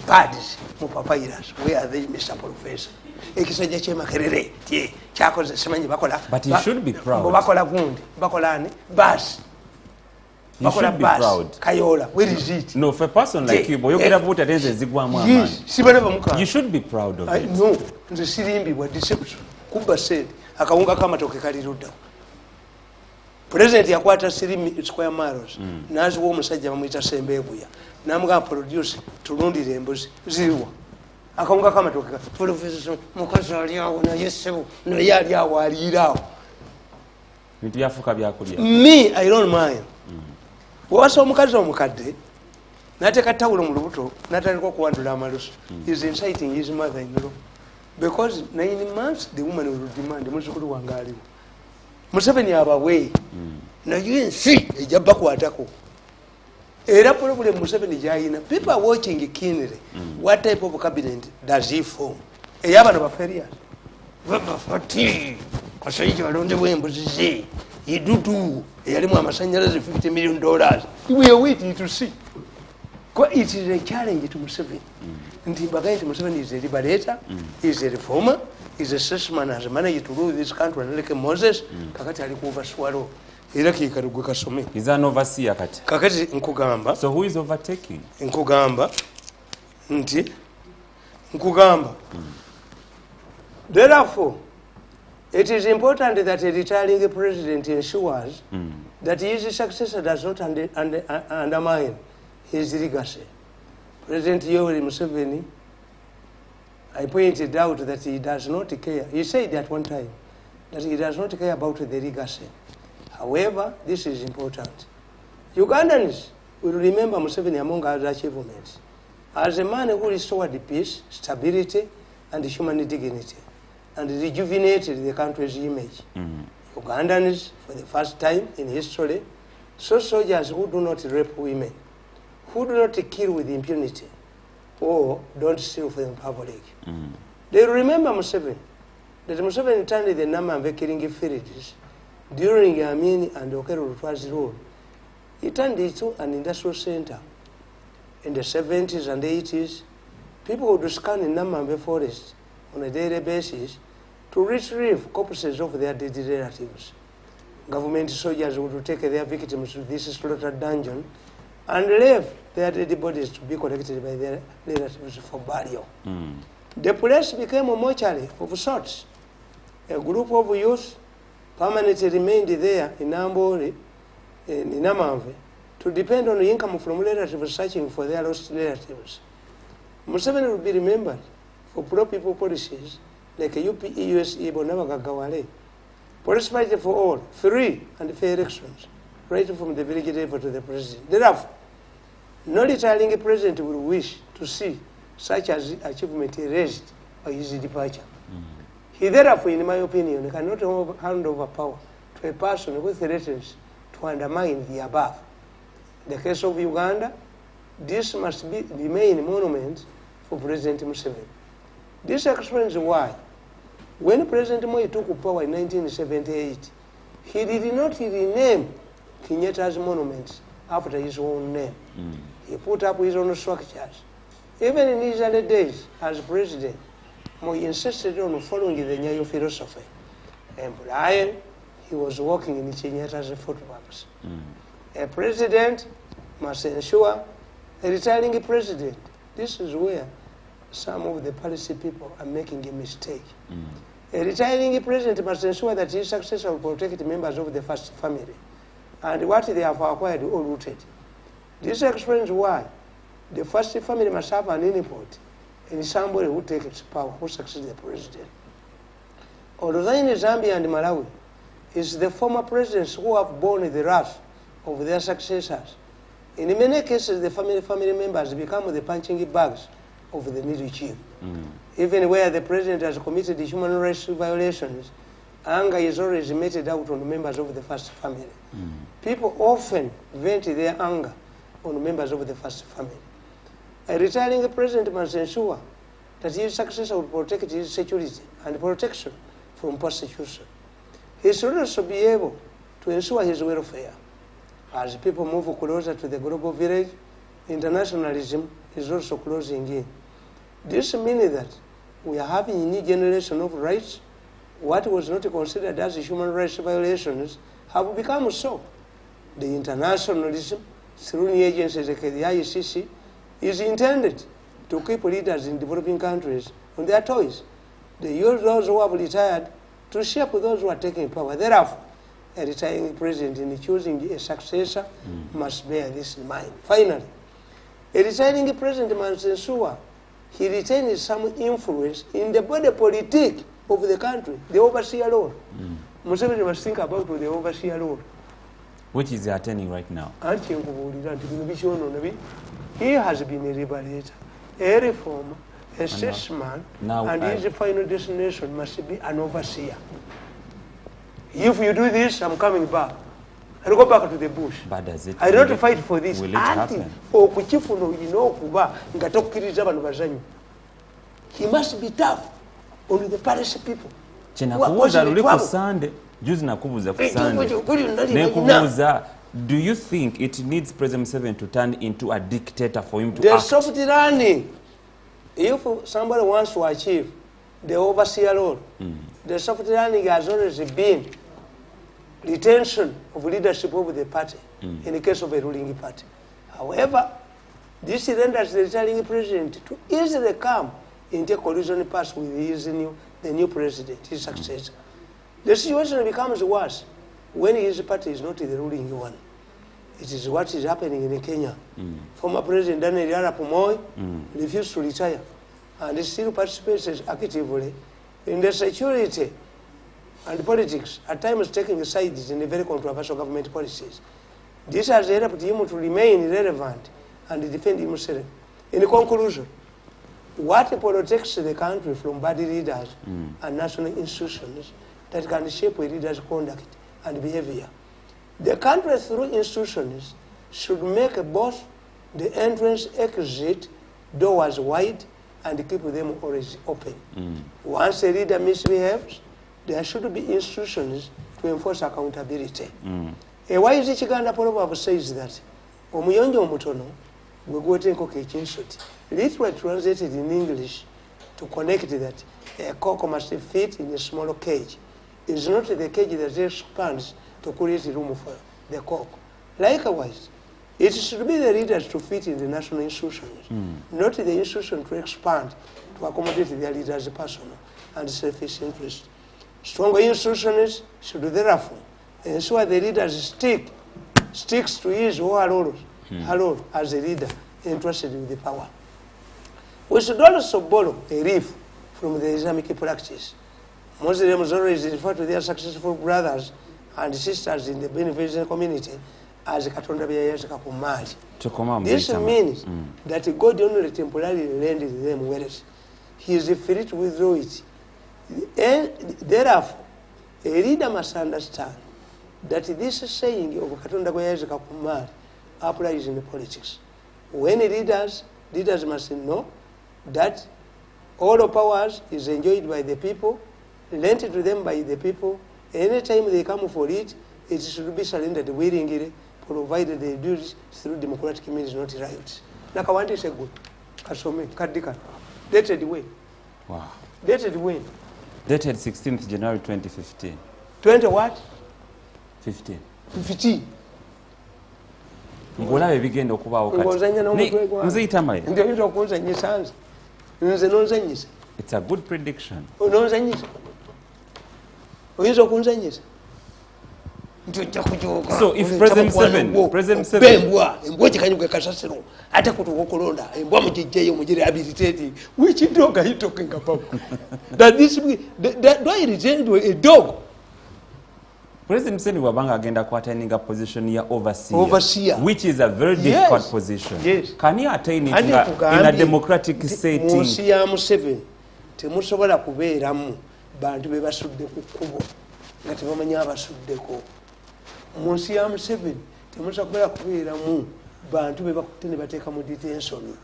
pads mu papyrus. Where are they, Mr. Professor? Ekisajja Kyemakerere tie kyakoze simanyi bakola. But you should be proud. Bakola gundi bakolani bus. You should be proud. Kayola, where is it? No, for a person like you, boyogera buta teze zigwamu amani. You should be proud of it. No, nze sirimbi wa deception. Kumba said akawunga kama toke kaliruda. President yakwata square miles. Nazi wo musajja bamuyita Sembebuya. Namuga produce tulundire embuzi ziriwa. Akawunga kama toke professor mukazi ali awo na yesu no yali awo alirawo. Bintu byafuka byakulya. Me, I don't mind. Wasa omukazi omukadde nateeka tawulo mu lubuto natandika okuwandula amalusu. Is inciting his mother-in-law because 9 months the woman will demand muzukulu wange aliwo. Museveni abawe naye ensi ejja bakwatako. Era problem Museveni gyayina, people are watching keenly what type of cabinet does he form. Eyabano baferias babafati kasayija balondebwa embuzi ze idudu eyalimu amasanyalaze $50 million. We are waiting to see. It is a challenge to Museveni. Nti bagaye to Museveni is a liberator, is a reformer, is a statesman, has managed to rule this country like Moses. Kakati ali kuva swallow. Era kikarugwe kasome. Is an overseer kati. Kakati nkugamba. So who is overtaking? Nkugamba. Nti nkugamba. Therefore, it is important that a retiring president ensures that his successor does not undermine his legacy. President Yoweri Museveni, I pointed out that he does not care. He said at one time that he does not care about the legacy. However, this is important. Ugandans will remember Museveni among other achievements as a man who restored peace, stability, and human dignity, and rejuvenated the country's image. Ugandans, for the first time in history, saw soldiers who do not rape women, who do not kill with impunity, or don't steal from the public. They remember Museveni, that Museveni turned the Namambe killing fields during Amin and Okero Rutwa's rule. He turned it to an industrial center. In the 70s and 80s, people would scan in Namambe forest on a daily basis to retrieve corpses of their dead relatives. Government soldiers would take their victims to this slaughtered dungeon and leave their dead bodies to be collected by their relatives for burial. The place became a mortuary of sorts. A group of youth permanently remained there in Ambori, in Namamve, to depend on income from relatives searching for their lost relatives. Museveni will be remembered for pro-people policies like UPE, USE, Bonabagagawale, Prosperity for all, free and fair elections, right from the village level to the president. Therefore, no retiring president will wish to see such as achievement erased by his departure. He therefore, in my opinion, cannot hand over power to a person who threatens to undermine the above. In the case of Uganda, this must remain monument for President Museveni. This explains why, when President Moi took power in 1978, he did not rename Kenyatta's monuments after his own name. He put up his own structures. Even in his early days as president, Moi insisted on following the Nyayo philosophy. Implying he was working in Kenyatta's footsteps. A president must ensure a retiring president. This is where some of the policy people are making a mistake. A retiring president must ensure that his successor will protect members of the first family and what they have acquired or rooted. This explains why the first family must have an input in somebody who takes power, who succeeds the president. Although in Zambia and Malawi, it's the former presidents who have borne the wrath of their successors. In many cases, the family members become the punching bags of the new regime. Even where the president has committed human rights violations, anger is always meted out on members of the first family. People often vent their anger on members of the first family. A retiring president must ensure that his successor will protect his security and protection from persecution. He should also be able to ensure his welfare. As people move closer to the global village, internationalism is also closing in. This means that we are having a new generation of rights. What was not considered as human rights violations have become so. The internationalism, through new agencies like the ICC, is intended to keep leaders in developing countries on their toes. They use those who have retired to shape those who are taking power. Therefore, a retiring president in choosing a successor must bear this in mind. Finally, a retiring president must ensure he retains some influence in the body politic of the country, the overseer role. Museveni must think about the overseer role. Which is attending right now. He has been a liberator, a reformer, a statesman, and his final destination must be an overseer. If you do this, I'm coming back. I'll go back to the bush. But does it? I don't fight for this. Will it happen? He must be tough on the parish people. Do you think it needs President Museveni to turn into a dictator for him to the act? Soft running. If somebody wants to achieve the overseer role, the soft running has always been retention of leadership of the party in the case of a ruling party. However, this renders the retiring president to easily come into a collision path with the new president, his successor. The situation becomes worse when his party is not the ruling one. It is what is happening in Kenya. Former President Daniel Arap Moi refused to retire and still participates actively in the security and politics, at times taking sides in the very controversial government policies. This has helped him to remain relevant and defend himself. In conclusion, what protects the country from bad leaders and national institutions that can shape a leader's conduct and behavior? The country through institutions should make both the entrance exit doors wide and keep them always open. Once a leader misbehaves, there should be institutions to enforce accountability. A wise Uganda proverb says that omuyonjo omutono gwe gwotenkoka ekinsuti. Literally translated in English to connect that a cock must fit in a small cage. It is not the cage that expands to create room for the cock. Likewise, it should be the leaders to fit in the national institutions, not the institution to expand to accommodate their leaders' personal and selfish interest. Stronger institutions should therefore ensure the leaders sticks to his or her role as a leader entrusted with the power. We should also borrow a leaf from the Islamic practice. Muslims always refer to their successful brothers and sisters in the beneficent community as Katonda Beyazika Kumali. This means that God only temporarily lends them wealth. He is free to withdraw it. And therefore, a reader must understand that this saying of Katonda Beyazika Kumali applies in politics. When leaders must know that all powers is enjoyed by the people, lent to them by the people. Anytime they come for it, it should be surrendered willingly, provided they do it through democratic means, not riots. Nakawanti is a good. Kasome, Kadika. Dated when? Wow. Dated when? Dated 16th January 2015. 20 what? 15. 15. Ngolabe bigenda okubaawo kati. Nze Tamale. Ndio ndio kuanza nyisanza. Nze nonzanyisa. It's a good prediction. Nonzanyisa. Oyinza okunzanyisa. So if President Museveni embwa kikanyuka kasasiro ate kutukokolonda embwa mujijjeyo mujirehabilitate, which dog are you talking about? That this do I resent a dog? President Museveni wabanga agenda kwataininga position ya overseer, which is a very difficult position. Yes. Can he attain it in a democratic setting? Munsi ya Museveni temusobola kubeeramu bantu be basudde ku kkubo nga tebamanyi abasuddeko. Munsi ya Museveni temusobola kubeeramu bantu be bakutte ne bateeka mu detention.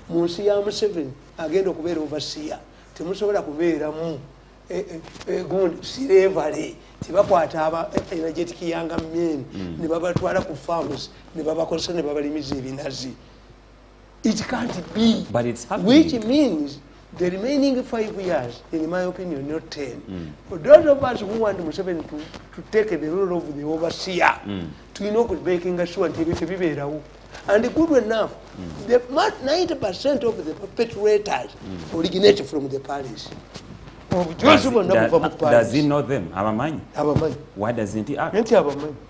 Munsi ya Museveni agenda okubeera overseer temusobola kubeeramu gundi slavery, tebakwata aba energetic yanga men ne babatwala ku farms ne babakozesa ne babalimiza ebinazi. It can't be. But it's happening. Which means the remaining 5 years, in my opinion, not 10. For those of us who want Museveni to take the role of the overseer, to know making sure until we be and good enough, the 90% of the perpetrators originate from the palace. Does he know them? Abamanyi. Why doesn't he act?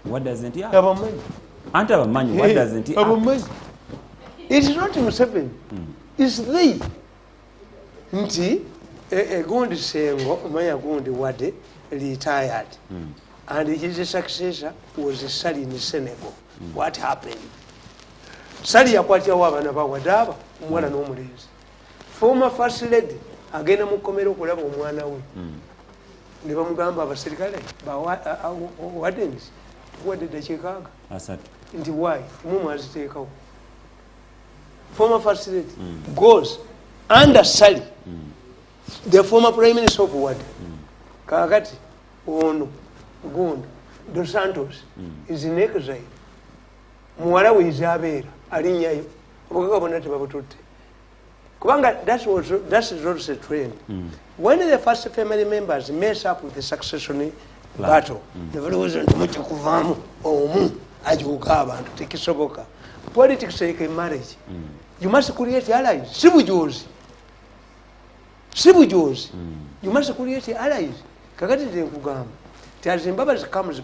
What doesn't he act? Abamanyi. Why doesn't he act? It is not Museveni. It's they. Nti Gundi Sengo, Maya Gundi Wade, retired. And his successor was Sali in Senegal. What happened? Sali Yakwatia Wabana Wadaba, Mwana no Mulis. Former First Lady, again a Mukomero Kulaba Mwana. Never Mugamba Basirikale, Wadens. What did the Chicago? Into why? Mumas take out. Former First Lady goes under Sally, the former Prime Minister of what? Kakati, Ono, Gund, Dos Santos is in exile. Muara is Abera, Arinya, Ogabonate Babutute. Kubanga, that is also a trend. When the first family members mess up with the succession battle, the revolution to Muchakuvamu or Mu, Ajukaba, to take Soboka. Politics like a marriage. You must create allies. Sibujozi. You must create allies. Kakati de Kugam. Tell Zimbabwe comes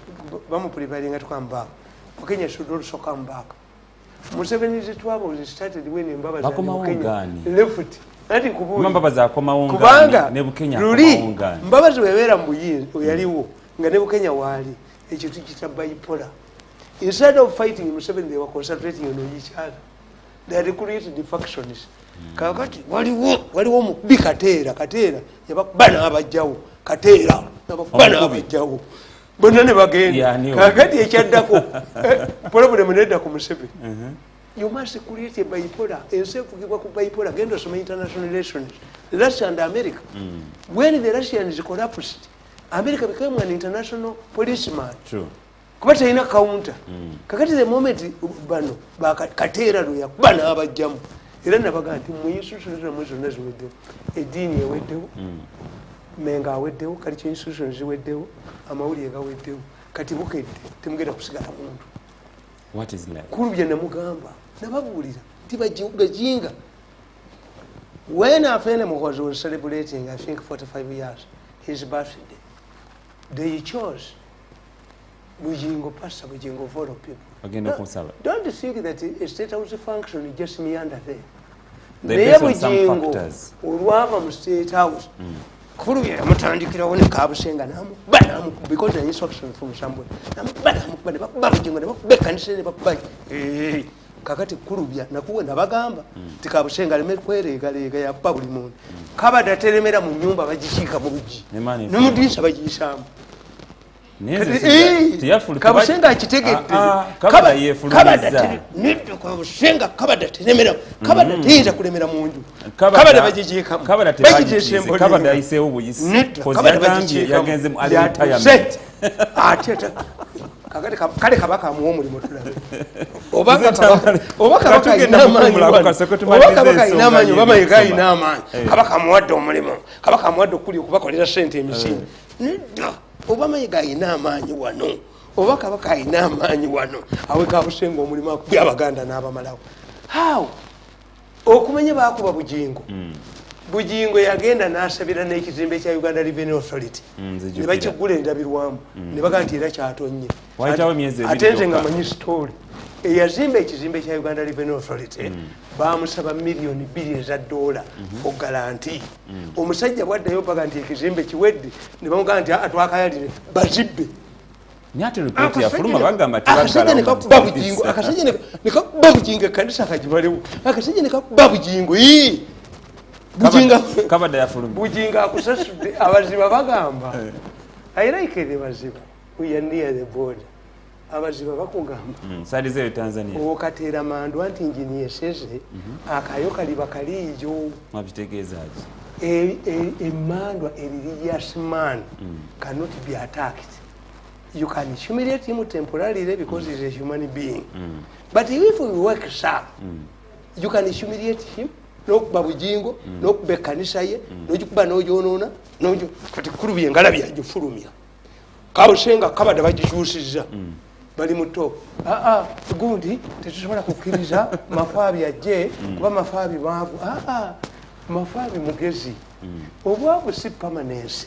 Bamu preparing to come back. Kenya should also come back. Museveni is trouble started when Zimbabwe left. Nothing Kubanga Ruri Mbabazi wewera mbuyi yaliwo nga ne Kenya wali ekitu kita bipolar. Instead of fighting Museveni, they were concentrating on each other. They had created the factions. Kakati waliwo mu bikatera yabakubana abajjawo katera nabakubana abajjawo bonna ne bagenda kakati ekyaddako problem nedda ku Museveni. You must create a bipolar. Instead of bipolar, genda some international relations. Russia and America. When the Russians collapsed, America became an international policeman. True. Kubata ina counter. Kakati the moment bano bakatera luya bana abajjamu. Era nabaga nti mu institutions mwezo nazo weddewo. Edini eweddewo. Menga aweddewo, kali kyo institutions weddewo, amawulire gaweddewo. Kati bukedde temugenda kusigala muntu. What is left? Kulubya namugamba nababulira nti bajinga. When Afenemu was celebrating, I think 45 years, his birthday, they chose Bujingo Pastor, Bujingo Volo people. Don't think that a state house function is just meander there. They based on some factors. Urwava mu state house. kulubya yamutandikirawo ne kabusenga namuba because an instruction from somebody namuba ne bakuba bujingo ne bakuba ekkanisa ne bakuba kakati kulubya nakuwe nabagamba tikabusenga aleme kweregalega yakuba buli muntu kabada ateremera mu nyumba bagishiika mu lugi nomudinisa bagiyisamu kabusenga akitegedde kabusenga kabada teremera kabada teyinza kulemera mu nju kabada bagigiikamu kabada ayiseewo buyisi yagenze mu retirement kale kabaka amuwa omulimu tulabe oba kabaka alina amaanyi oba mayiga alina amaanyi kabaka amuwadde omulimu kabaka amuwadde okuli okubakolera sente emisinde nedda oba mayiga alina amaanyi wano oba kabaka alina amaanyi wano awe kabusenga omulimu akubya abaganda n'abamalawo how okumanya bakuba bujingo bujingo yagenda n'asabira n'ekizimbe kya Uganda Revenue Authority ne bakigula endabirwamu ne baga nti era kyatonye ate nze nga manyi story eyazimba ekizimbe kya Uganda Revenue Authority bamusaba $2 million for guarantee omusajja bwaddayo baga nti ekizimbe kiwedde ne bamugamba nti atwakayalire bazibbe akasajja nekakuba bujingo ekkanisa kagibalewo akasajja nekakuba bujingo bujinga akusasudde abaziba bagamba I like the baziba we are near the border abaziba bakugamba sadize Tanzania okatera mandu anti injini eseze akayo kaliba kalijo mabitegezaje emandwa religious man cannot be attacked. You can humiliate him temporarily because he's a human being, but if we work sharp you can humiliate him nokuba bujingo nokuba ekkanisa ye nogikuba noyonoona nojo kati kulubya engala byagifulumya kabusenga kabada bagikyusizza bali muto gundi tetusobola kukkiriza mafaabi ajje kuba mafaabi maavu mafaabi mugezi obwavu si permanency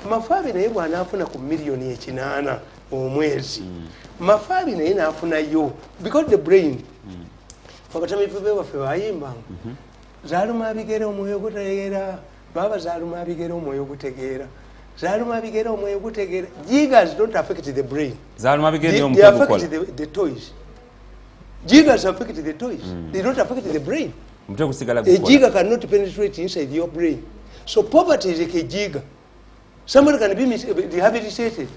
mafaabi naye bwanaafuna ku miliyoni 8 omwezi mafaabi naye naafunayo because the brain wakatamivu be waffe bayimbanga zaluma bigere omwoyo gutegeera baba zaluma bigere omwoyo gutegeera zaluma bigere omwoyo gutegeera jiggers don't affect the brain zaluma bigere they affect the toys jiggers affect the toys they don't affect the brain a jigger cannot penetrate inside your brain so poverty is like a jigger somebody can be rehabilitated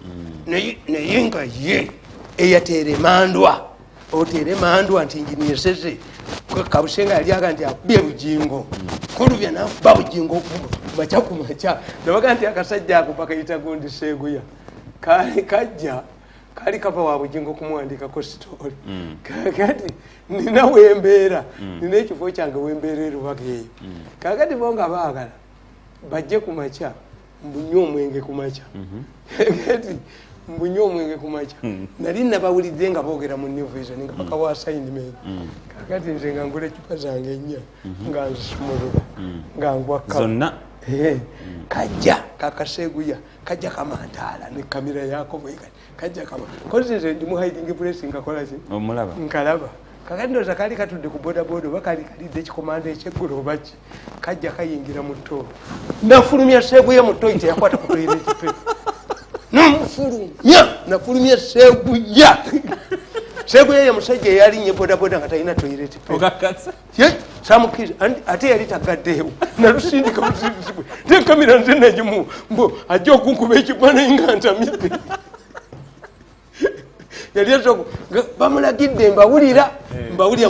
nayinga ye eyatere mandwa otere mandwa nti engineer seze kabusenga yaliaga nti abye bujingo kulubya nakuba bujingo bacha kumacha nabaga nti akasajja ako pakayita gundi seguya kali kajja kali kava wa bujingo kumwandika ko story kakati nina wembera nina ekifo kyange wemberero bageyo kakati bonga baagala bajje kumacha mbunyo mwenge kumacha kakati mbunyo mwenge kumacha nali nabawulidde nga boogera mu new vision nga paka wa assignment kakati nze nga ngule chupa zange nnya nga nzisumulira nga ngwa zonna kajja kakaseguya kajja kamantala ne kamera yako bweka kajja kama kozi nze ndi mu hiding place ngakola ki omulaba nkalaba kakati ndoza kali katudde ku boda boda bakali kalidde ekikomando ekyeggulo baki kajja kayingira mu ttoo nafulumya seguya mu ttoo ite yakwata ku toilet paper nafulumya seguya seguya ya musajja yalinye boda boda nga talina toilet paper samukiriza ate yali tagaddeewo nalusindika busindisibwe te kamera nze nagimu mbo ajja okunkuba ekifaananyi nga ntamidde yali asoko bamulagidde mbawulira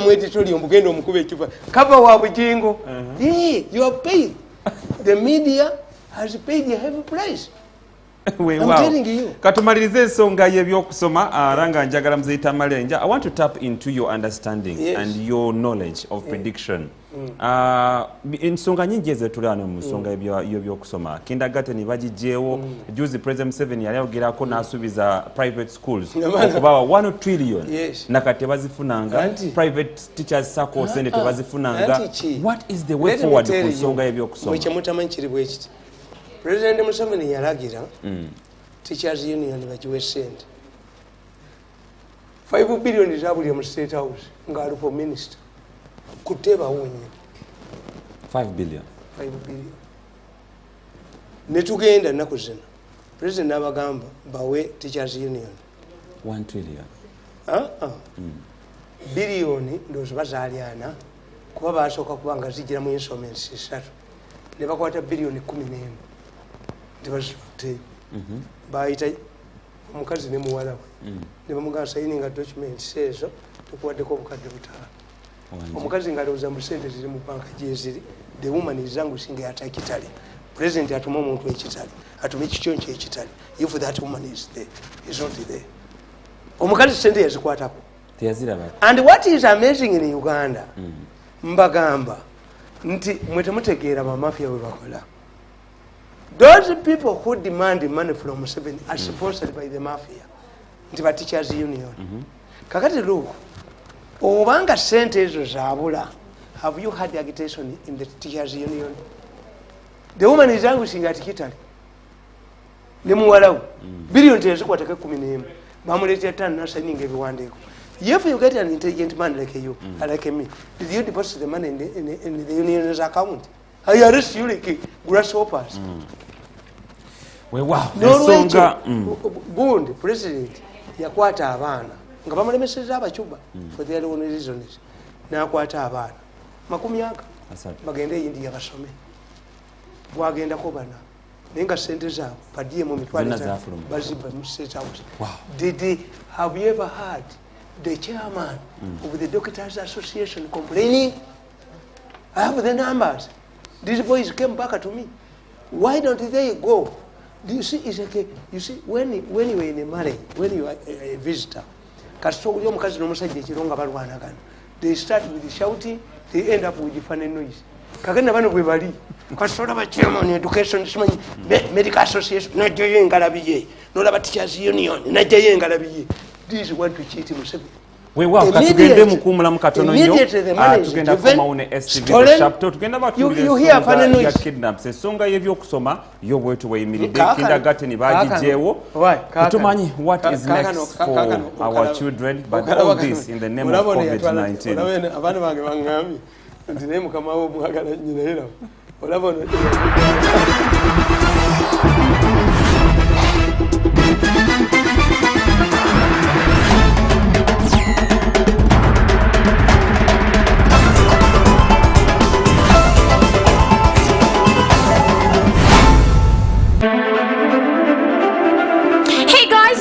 mu editorial mbugenda omukuba ekifa kava wa bujingo you have paid the media has paid a heavy price. Katumalirize ensonga y'ebyokusoma aranga njagala mzee Tamale I want to tap into your understanding and your knowledge of prediction. Ensonga nyingi ezetulano mu nsonga y'ebyokusoma kindergarten bagijeewo juzi President 7 yali ayogerako n'asuubiza private schools okubawa 1 trillion nakati bazifunanga private teachers sako sente tebazifunanga. What is the way forward ku nsonga y'ebyokusoma? Mwekyemutamanyi kiri bwe kiti President Museveni yalagira Teachers Union bagiwe sente 5 billion zabulya mu State House ng'alupo minister kuteba wonye 5 billion netugenda nnaku zino president n'abagamba bawe teachers union 1 trillion biliyoni ndowooza bazalyana kuba basooka kubanga zijira mu instruments 3 ne bakwata biliyoni 11 tebaziteyo bayita omukazi ne muwala we ne bamugamba sayininga documents ezo tukuwaddeko obukadde butaano omukazi ng'alowooza mu sente ziri mu banka gyeziri the woman is languishing at ekitali president atuma omuntu ekitali atuma ekikyonki ekitali if that woman is there is not there omukazi sente yazikwatako and what is amazing in Uganda mbagamba nti mwe temutegeera bamafia bwe bakola. Those people who demand money from Museveni are sponsored by the mafia nti ba teachers union. Kakati look, obanga sente ezo zabula, have you had the agitation in the teachers union? The woman is languishing at Kitali ne muwalawo biliyoni tezikwatako 11 bamuleetera ttano nasayininga ebiwandiiko. If you get an intelligent man like you, like me, did you deposit the money in the union's account? I arrest you like grasshoppers. Well, wow. Bund, president, yakwata abana. Nga bamulemeseza abacuba for their own reasons. Nakwata abana. Makumi aka. Bagende India basome. Bwagenda ko bana. Nenga sente zaabwe badie mu mitwalo baziba mu state house. Have you ever heard the chairman of the Doctors Association complaining? I have the numbers. These boys came back to me. Why don't they go? Do you see? It's okay. You see, when you are in a marriage, when you are a visitor, they start with shouting, they end up with funny noise. Education, medical association, not doing Galabi, not about teachers union, not doing Galabi. This is what we cheat Museveni. Wewa katugende mukumula mukatono nyo tugenda koma une STV chapter tugenda batulire ya kidnap sesonga yebyo kusoma yo bwetu wayimiridde kindagate ni bagijewo tumanyi what is next for our children but all this in the name of COVID-19 abana bange bangami ndine mukama wo mwagala nyinera olabona.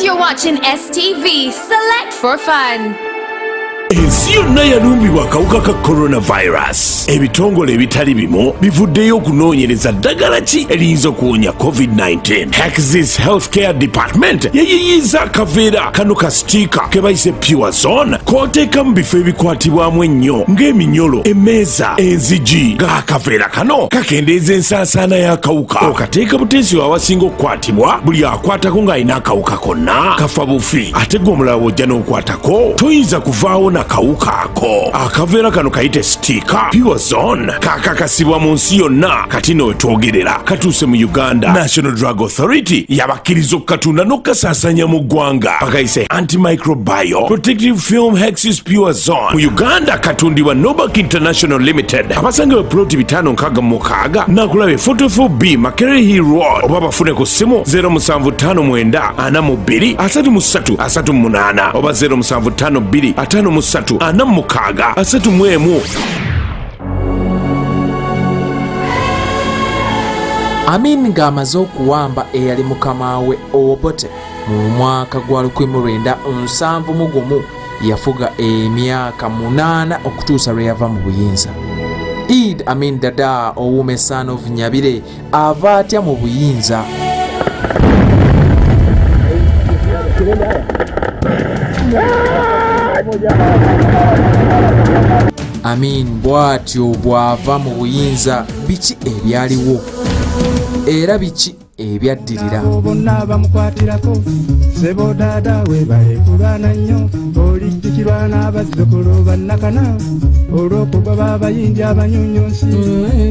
You're watching STV. Select for fun. Ensi yonna yalumbibwa akawuka ka coronavirus. Ebitongole ebitali bimu bivuddeyo okunoonyereza ddagala ki eriyinza okuwonya COVID-19. Hex's Healthcare Department yayiyiza akaveera kano ka stiika ke bayise Pure Zone k'oteeka mu bifo ebikwatibwamu ennyo ng'eminyolo, emmeeza, enzigi. Ng'akaveera kano kakendeeza ensaasaana y'akawuka. Okateeka buteesi awasinga okukwatibwa buli akwatako ng'alina akawuka konna kafa bufi. Ate gwe omulala bw'ojja n'okwatako toyinza kuvaawo kawuka ako. Akaveera kano kayite stiika Pure Zone kakakasibwa mu nsi yonna kati n'wetwogerera katuuse mu Uganda. National Drug Authority yabakkiriza okukatunda n'okukasaasanya mu ggwanga bakayise antimicrobial protective film Hex's Pure Zone. Mu Uganda katundibwa Nobak International Limited abasangibwa puloti 566 nakulabe 44B Makerere Hill Road oba bafune ku ssimu 0759 42 33 38 oba 0752 53 46 31. Amin ng'amaze okuwamba eyali mukama we Obote mu mwaka gwa 1971 yafuga emyaka 8 okutuusa lwe yava mu buyinza. Idi Amin Dada owume son of Nyabire ava atya mu buyinza. Amin bw'atyo bw'ava mu buyinza biki ebyaliwo era biki ebyaddirira. Bonna bamukwatirako sebo dada we baekulwana nnyo olijjukirwa n'abazzukulu bannakana olw'okuba b'abayindi abanyunyunsi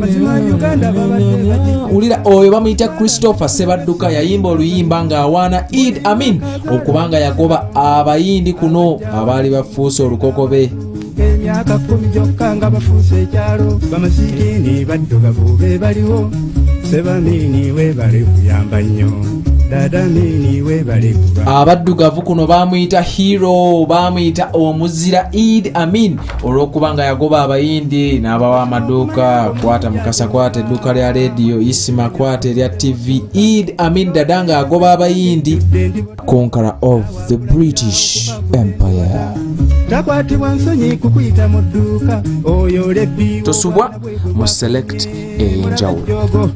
mazima Uganda babadde ulira oyo bamuyita Christopher Sebadduka yayimba oluyimba ng'awaana Idi Amin okubanga yagoba abayindi kuno abaali bafuuse olukokobe. bateeka emyaka 10 gyokka nga bafuuse ekyalo bamasikini baddugavu be baliwo sebamini webale kuyamba nnyo dadamini webale kuba abaddugavu kuno bamuyita hero bamuyita omuzira Idi Amin olw'okuba nga yagoba abayindi n'abawa amaduuka kwata mukasa kwata edduuka lya rediyo isima kwata erya TV Idi Amin dada nga agoba abayindi conqueror of the British Empire takwatibwa nsonyi kukuyita mu dduuka oyo lebbi tosubwa mu select ey'enjawulo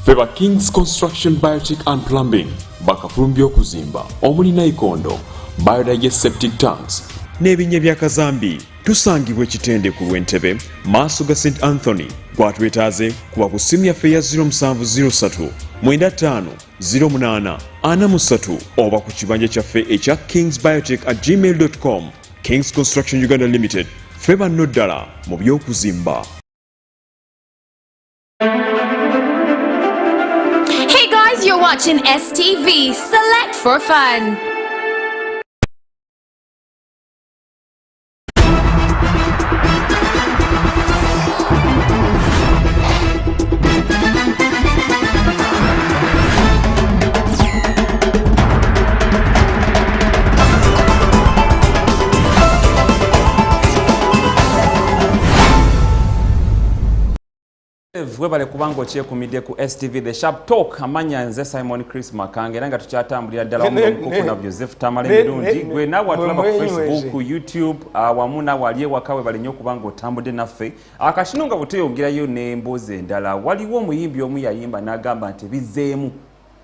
Feba Kings Construction Biotic and Plumbing bakafulumbya okuzimba omuli naikondo biodigeseptic tanks n'ebinnya bya kazambi tusangibwa ekitende ku lw'entebe maaso ga St Anthony gwatwetaaze kuba ku simu yaffe ya 0703 95 08 43 oba ku kibanja kyaffe ekya kingsbiotic@gmail.com. Kings Construction Uganda Limited, feba nno ddala mu by'okuzimba. Hey guys, you're watching STV. Select for fun. webale kubanga okyekumidde ku STV The Sharp Talk amanya nze Simon Chris Makange era nga tukyatambulira ddala wamu na Joseph Tamale Mirundi gwe nawe atulaba ku Facebook, YouTube wamu nawe ali ewaka webale nnyo kubanga otambudde naffe akashino nga buteyongerayo n'emboozi endala waliwo omuyimbi omu yayimba n'agamba nti bizzeemu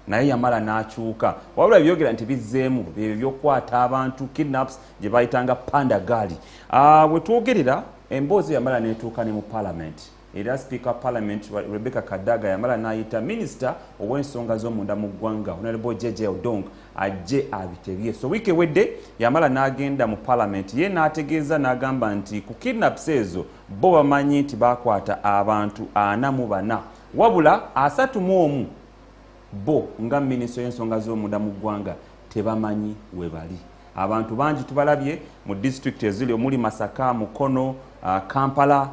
naye yamala n'akyuka wabula byogera nti bizzeemu bye byokwata abantu kidnaps gye bayitanga panda gali bwe twogerera emboozi yamala n'etuuka ne mu Parliament era Speaker Parliament Rebecca Kadaga yamala n'ayita Minister ow'ensonga z'omunda mu ggwanga Honorable JJ Odong ajje abitebye. So wiiki ewedde yamala n'agenda mu Parliament ye n'ategeeza n'agamba nti ku kidnaps ezo bo bamanyi nti bakwata abantu 44 wabula 31 bo nga Minister y'ensonga z'omunda mu ggwanga tebamanyi we bali. Abantu bangi tubalabye mu district ezili omuli Masaka, Mukono, Kampala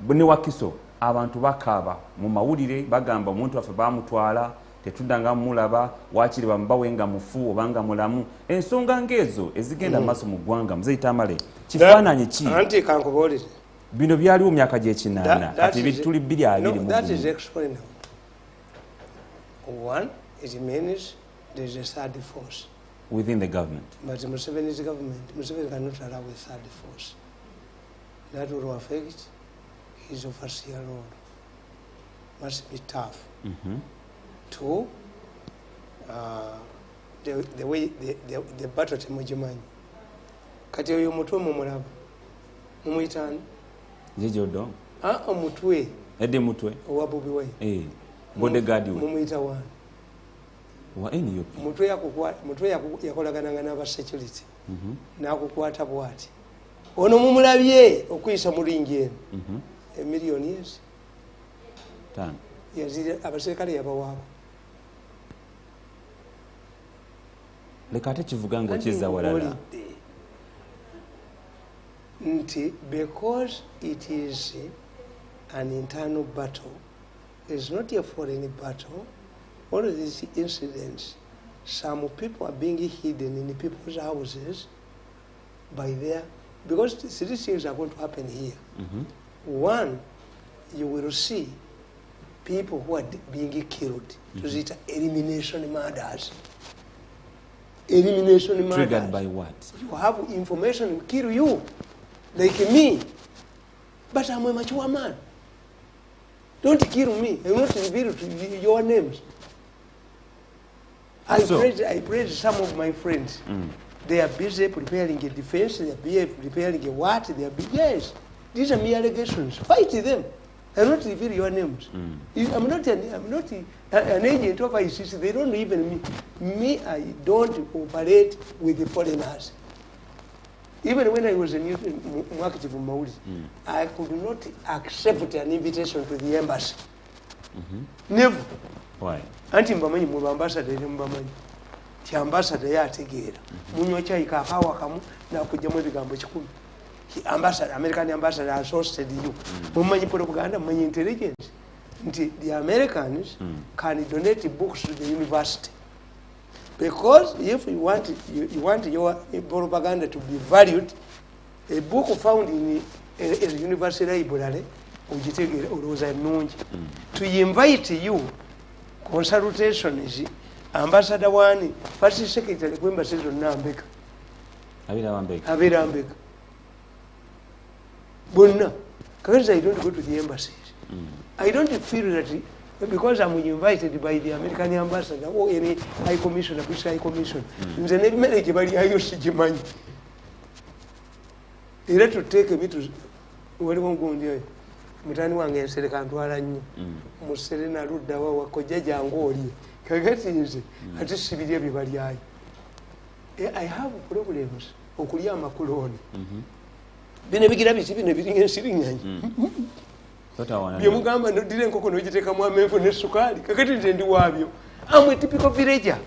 ne Wakiso abantu bakaba mu mawulire bagamba omuntu waffe bamutwala tetudanga mulaba wakiri bamubawenga mufu obanga mulamu ensonga ngezo ezigenda maaso mu ggwanga Mzee Tamale kifaananyi ki anti kankubolire bino byaliwo myaka gy'ekinaana kati bituli 220 that is explainable. One, it means there is a third force within the government, but Museveni's government cannot allow a third force that will affect his overseer role. Must be tough. Two, the way the battle temujimanyi kati oyo mutwe mumulaba mumuyitani jejodo omutwe ede mutwe owa Bobi Wine bodyguard we mumuyita wa NUP mutwe yakolagananga n'aba security n'akukwata bwati ono mumulabye okuyisa mu ringi eno a million years tan yazira abaserikale yabawaabo leka tekivuga ngo kiza walala nti because it is an internal battle, it's not a foreign battle. All of these incidents, some people are being hidden in people's houses by their, because three things are going to happen here. One, you will see people who are being killed. To it elimination murders. Elimination murders. Triggered by what? You have information will kill you, like me. But I'm a mature man. Don't kill me. I will not reveal to you your names. I prayed some of my friends. They are busy preparing a defense, they are busy preparing a what, they are busy. Yes, these are mere allegations. Fight them. I will not reveal your names. I'm not an agent of ICC. They don't even me. I don't cooperate with the foreigners. Even when I was in Mwakiti from Mauli, I could not accept an invitation to the embassy. Never. Why? Anti Mbamanyi Mwamba ambassador in Mbamanyi. ti ambassador yategeera munywa chai kahawa kamu nakujjamu ebigambo 10 American ambassador has hosted you mumanyi propaganda mumanyi intelligence nti the Americans can donate books to the university because if you want your propaganda to be valued, a book found in a university library ugitegere olowooza nnungi to invite you consultations ambassador wani first secretary ku embassy zonna Mbeka abeera Mbeka bonna kakati I don't go to the embassies I don't feel that because I'm invited by the American ambassador or any high commissioner, British high commission nze n'ebimere gye baliayo sigimanyi era to take me to waliwo gundi oyo mutani wange ensereka ntwala nnyo muserena luddawa wakojja jangu oli kakati nze ate sibirya bye balyayo I have problems okulya amakuloni bino bigira biki bino biringa ensiriŋŋanyi byemugamba nodira enkoko nogiteekamu amenvu nessukaali kakati nze ndi waabyo amwe typical villager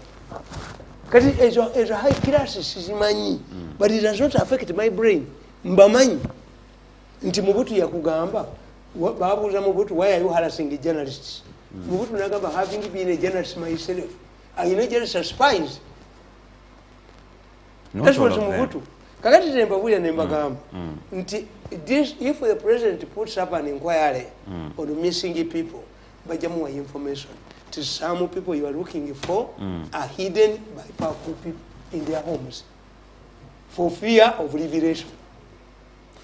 kati ezo high classes sizimanyi but it does not affect my brain mbamanyi nti Mubutu yakugamba babuuza Mubutu why are you harassing journalists Mubutu nagamba having been a journalist myself I know journalists are spies that's what Mubutu kakati tembabuulira nembagamba nti if the president puts up an inquiry on missing people bajamuwa information to some people you are looking for are hidden by powerful people in their homes for fear of revelation.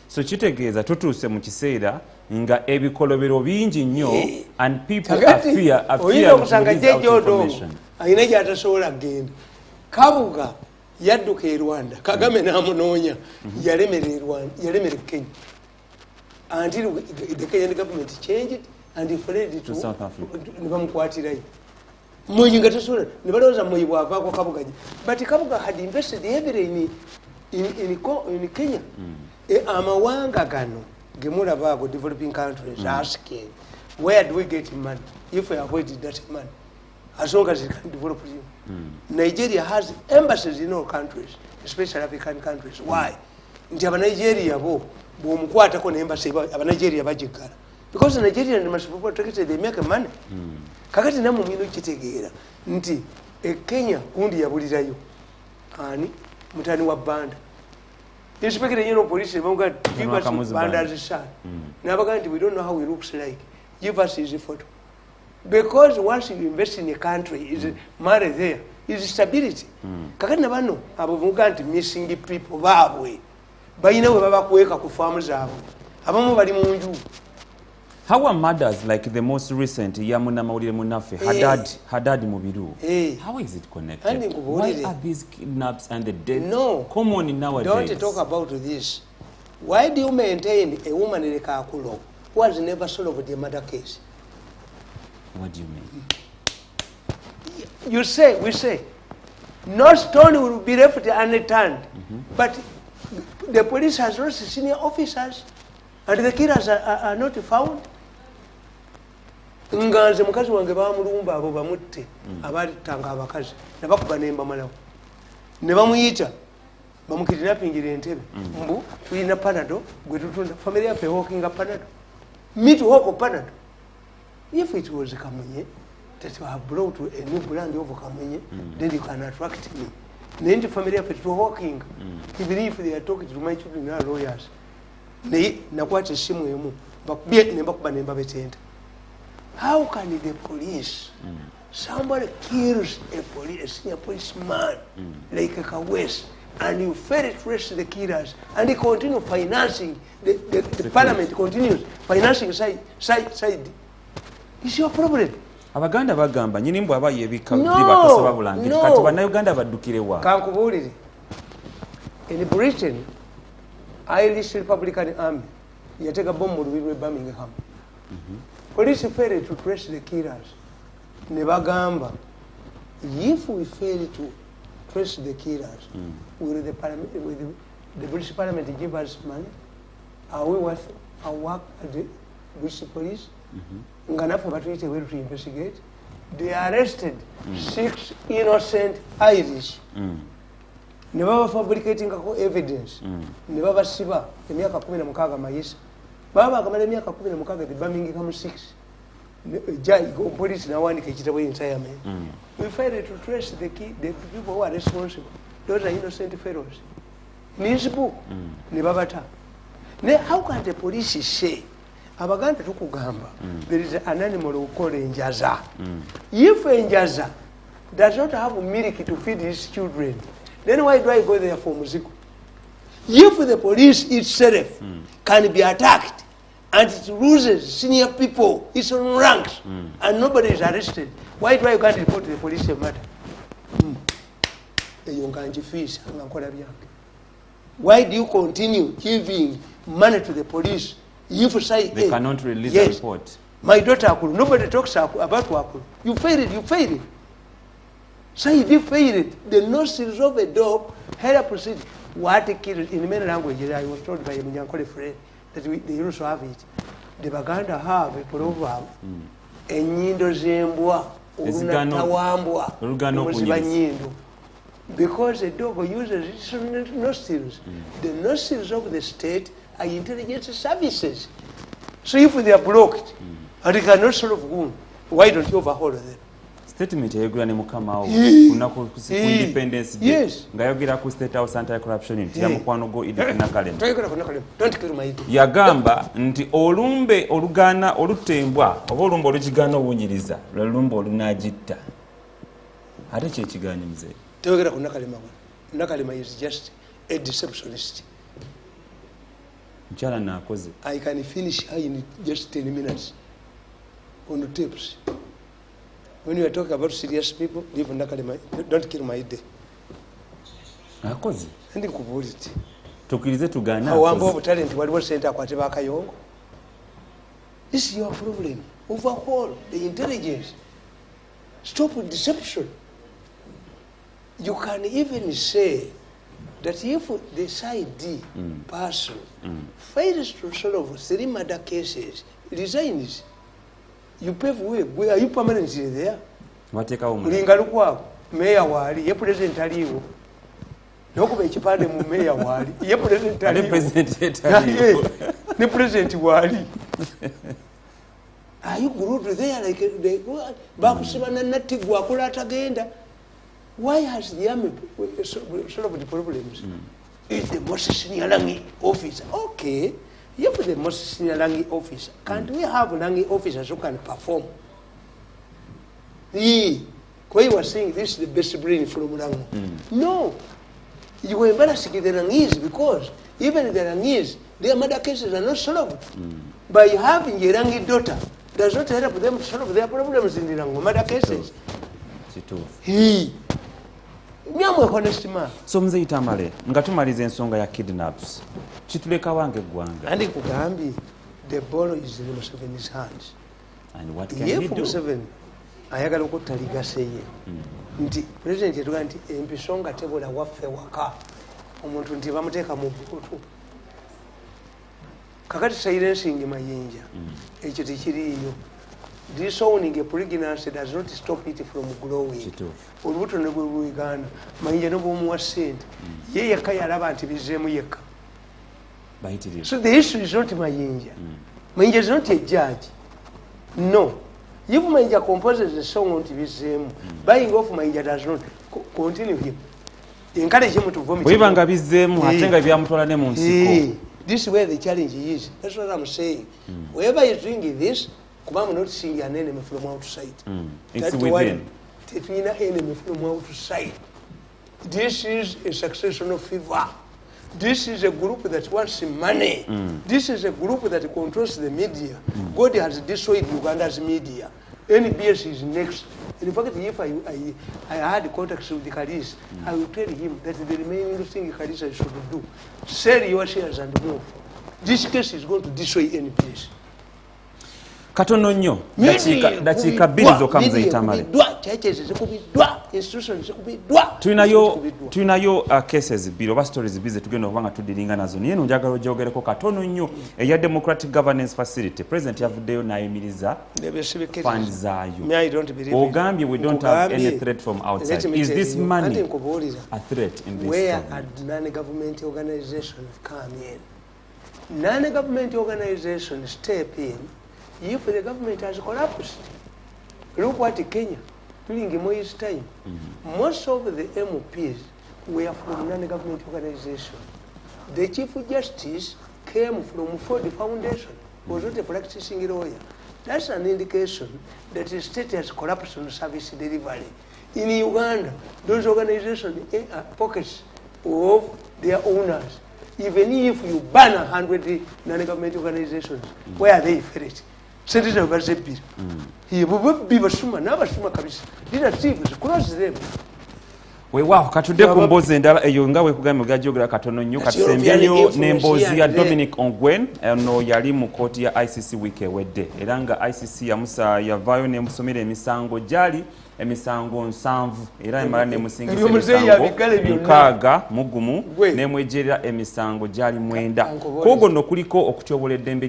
So kitegeeza tutuuse mu kiseera nga ebikolobero bingi nnyo and people oyinza okusanga jjajja Odongo ayina gy'atasobola kgenda Kabuga yadduka e Rwanda Kagame n'amunoonya yalemera Kenya until the Kenyan government changed and he fled to South Africa ne bamukwatirayo Moyi nga tasobola ne balowooza Moyi bw'avaako Kabuga but Kabuga had invested heavily in Kenya amawanga gano gemulabaago developing countries asking where do we get money if we avoid that money as long as it can develop you. Nigeria has embassies in all countries, especially African countries. Why? Nti Nigeria bw'omukwatako n'embassy Nigeria bagiggala because the Nigerians must be protected, they make money. Kakati namwe mwino kitegeera nti Kenya kundi yabulirayo ani mutani wa banda Inspector General Police give us banda as a son. Nabaga we don't know how he looks like. Give us his photo. Because once you invest in a country, is money there, is stability. Kakati nabano abavuga nti missing people baabwe bayina we babakweka ku farm zaabwe abamu bali mu nju. How are murders like the most recent Yamuna Mawulire Munafe Haddad Mubiru? How is it connected? Why are these kidnaps and the deaths common nowadays? Don't talk about this. Why do you maintain a woman in a Kakulo who has never solved the murder case? What do you mean? We say, no stone will be left unturned. But the police has lost senior officers and the killers are not found. Nganze mukazi wange bamulumba abo bamutte abalitanga abakazi ne bakuba nemba malawo ne bamuyita bamukidnappingira Entebbe mbu tulina panado gwe tutunda family yaffe hawking panado me to hawk panado. If it was Kamunye that you have brought a new brand of Kamunye, then you can attract me. The family of it hawking, even if they are talking to my children are lawyers. They nakwate simu yemu bakubye nembakuba nemba betenda. How can the police somebody kills a senior policeman like a Kawes and you fail to trace the killers and they continue financing the parliament continues financing side. It's your problem. Abaganda bagamba nyini mbwa abaye ebika bibakasaba bulangiti kati bannayuganda baddukirewa. Kankubulire. In Britain, Irish Republican Army yateka bomb mu lubiri lwe Birmingham. Police failed to trace the killers. Ne bagamba if we fail to trace the killers, will the British Parliament give us money? Are we worth our work at the British police? Nganafu batuyite weru to investigate. they arrested 6 innocent Irish. Ne baba fabricating evidence. Ne baba siba emyaka 16 mayisa. Baba akamala emyaka 16 the Birmingham 6. Jai go police na wani kechita we entire man. We failed to trace the people who are responsible. Those are innocent fellows. News book ne baba ta. Ne how can the police say abaganda tukugamba there is an animal called enjaza. If enjaza does not have milk to feed his children, then why do I go there for music? If the police itself can be attacked and it loses senior people, it's on ranks, and nobody is arrested, why do I go and report to the police a matter? Why do you continue giving money to the police if say they cannot release a report? My daughter Akulu, nobody talks about Akulu. You failed it. Say if you failed it, the nostrils of a dog had a proceed. What a kid in many languages, I was told by a Munyankole friend that they also have it. The Baganda have a proverb, a nyindo zembwa, unatawambwa, nyindo. Because a dog uses its nostrils. The nostrils of the state are intelligence services. So if they are blocked and they cannot solve wound, why don't you overhaul them? Statement yegula ne mukama wo kunako ku independence day ngayogera ku state house anti corruption unit ya mukwano go idikina kalema don't kill my idea yagamba nti olumbe olugana olutembwa oba olumbe olugigana owunyiriza lulumbe olunajitta ate kye kiganye mzee tayogera ku nakalema is just a deceptionist. Mchala na akoze I can finish in just 10 minutes on the tips. When you are talking about serious people, leave Nakalema, don't kill my idea. Akoze Ndi kubuliti tukirize tugana awambo of talent waliwo center kwateba akayongo. This is your problem. Overhaul the intelligence. Stop with deception. You can even say that if the side D person fails to solve 3 murder cases, resigns, you pave way. Are you permanently there? wateka omu Lingalukwa mayor wali ye president aliwo. Nokuba ekipande mu mayor wali ye president aliwo. president aliwo. Ne president wali. Are you good there like they bakusibana natigwa akola atagenda? Why has the army solved the problems? It's the most senior ranking officer. Okay, you put the most senior ranking officer. Can't we have ranking officers who can perform? When you were saying this is the best brain from Rango. No, you were embarrassing the Rangis because even the Rangis, their murder cases are not solved. By having a Rangi daughter does not help them to solve their problems in the Rango murder cases. Nyamwe honest man. So mzee Tamale nga tumalize ensonga ya kidnaps kituleka wange gwanga andi kugambi the ball is in Museveni's hands. And what can we do? Museveni ayagala okutaliga seye nti president yatuga nti empisonga tebola waffe waka omuntu nti bamuteeka mu bukutu kakati silencing mayinja ekyo tekiriyo. Disowning a pregnancy does not stop it from growing. Olubuto ne bwe Uganda mayinja ne bw'omuwa ssente ye yekka yalaba nti bizeemu yekka. So the issue is not mayinja. Mayinja is not a judge. No. If mayinja composes a song on bizeemu, buying off mayinja does not continue him. Encourage him to vomit. Bwibanga bizeemu ate nga byamutwala ne mu nsiko. This is where the challenge is. That's what I'm saying. Whoever is doing this, I'm not seeing an enemy from outside. It's within. Taking an enemy from outside. This is a succession of fever. This is a group that wants money. This is a group that controls the media. God has destroyed Uganda's media. NBS is next. In fact, if I had contacts with the Khalis, I will tell him that the remaining thing Khalis should do, sell your shares and move. This case is going to destroy NBS. Katono nnyo dakiika 2 zokka mzee Tamale. churches zikubiddwa, institutions zikubiddwa. Tulinayo cases bbiri oba stories bbiri zetugenda okuba nga tuddiringa nazo naye no njagala ogyogereko katono nnyo eya democratic governance facility president yavuddeyo n'ayimiriza fund zaayo ogambye we don't have any threat from outside. Is this money a threat in this where government? had non-government organizations come in? Non-government organizations step in if the government has collapsed. Look what Kenya during Moi's time. Most of the MPs were from non-government organizations. The Chief Justice came from Ford Foundation, was not a practicing lawyer. That's an indication that the state has collapsed on service delivery. In Uganda, those organizations are pockets of their owners. Even if you ban 100 non-government organizations, where are they ferret? Senator Bazepir. He will be Basuma, never Suma Kabis. Leadership is cross them. Weewaawo katudde ku mboozi endala eyo nga weekugambye ogajogera katono nnyo katusembyanyo n'emboozi ya Dominic Ongwen ono yali mu kooti ya ICC wiiki ewedde era nga ICC yavaayo n'emusomera emisango gyali emisango 7 era emala n'emusingisa emisango 6 n'emwejerera emisango gyali 9 kwogo nno kuliko okutyobola eddembe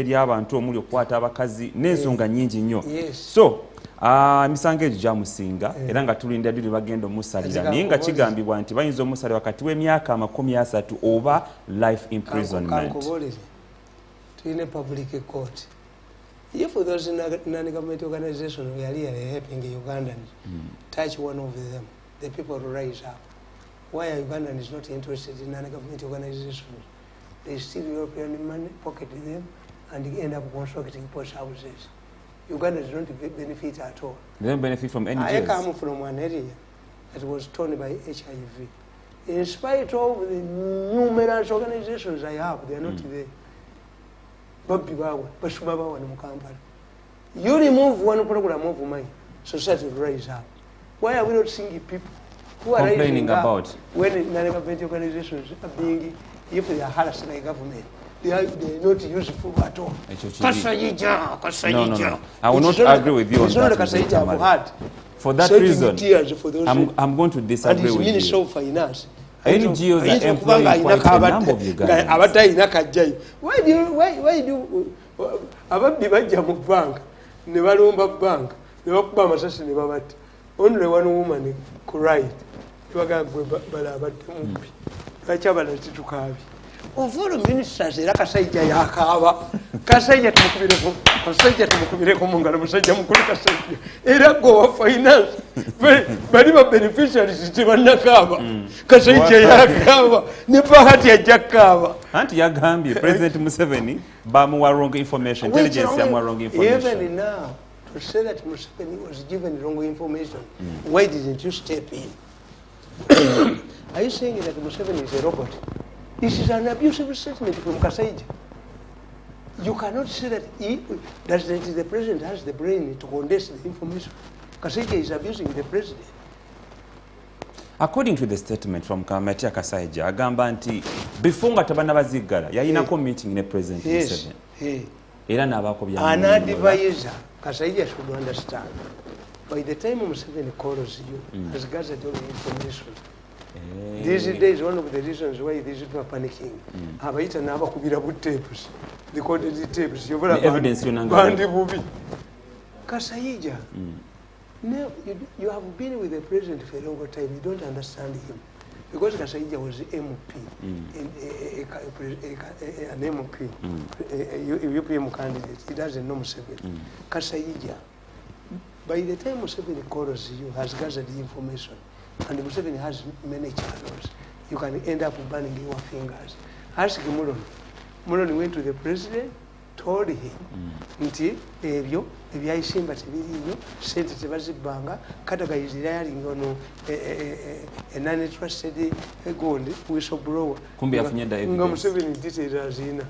ly'abantu omuli okukwata abakazi n'ensonga nnyingi nnyo so emisango egyo gyamusinga era nga tulinda diri bagenda omusalira naye nga kigambibwa nti bayinza omusalira wakati w'emyaka 30 oba life imprisonment. Tulina public court. If those non-government organizations were really helping Ugandans, touch one of them, the people will rise up. Why are Ugandans not interested in non-government organizations? They steal European money, pocket them, and end up constructing post houses. Uganda does not benefit at all. They don't benefit from NGOs. I come from one area that was torn by HIV. In spite of the numerous organizations I have, they are not there. You remove one program of mine, society will rise up. Why are we not seeing people who are complaining about when non-government organizations are being, if they are harassed by government? They are not useful at all. No. I will not agree with you on that. For that reason, I'm going to disagree with you. Minister of Finance. NGOs are employing quite a number of Ugandans. Why do ababbi bajja mu bank ne balumba bank ne bakuba amasasi ne babata only one woman cried twagagwe balabadde mumbi lwaki abalala titukaabi ovolo ministers era Kasajja yakaaba Kasajja tumukubireko mu ngalo musajja mukulu Kasajja era go finance bali ba beneficiaries tebannakaaba Kasajja yakaaba ne bahati ajja kaaba anti yagambye President Museveni bamuwa wrong information, intelligence yamuwa wrong information. Even now to say that Museveni was given wrong information, why didn't you step in? Are you saying that Museveni is a robot? This is an abusive statement from Kasajja. You cannot say that the president has the brain to condense the information. Kasajja is abusing the president. According to the statement from Kamatia Kasajja, agamba nti before nga tabannabazigala yayinako meeting ne President Museveni. Era n'abaako bya an advisor, Kasajja should understand. By the time Museveni calls you, has gathered all the information. These days, one of the reasons why these people are panicking, abayita n'abakubira bu tapes, they call the tapes. The evidence Bubi. Kasajja, no, you have been with the president for a long time. You don't understand him because Kasajja was MP, an MP, a UPM candidate. He doesn't know Museveni. Kasajja, by the time Museveni calls you, has gathered the information. And Museveni has many channels. You can end up burning your fingers. Ask Muloni. Muloni went to the president, told him, nti ebyo ebyayisimba tebiriyo sente tebazibanga katagayizira yalinga ono non-trusted gondi whistleblower kumbe yafunye da evidence nga Museveni details azina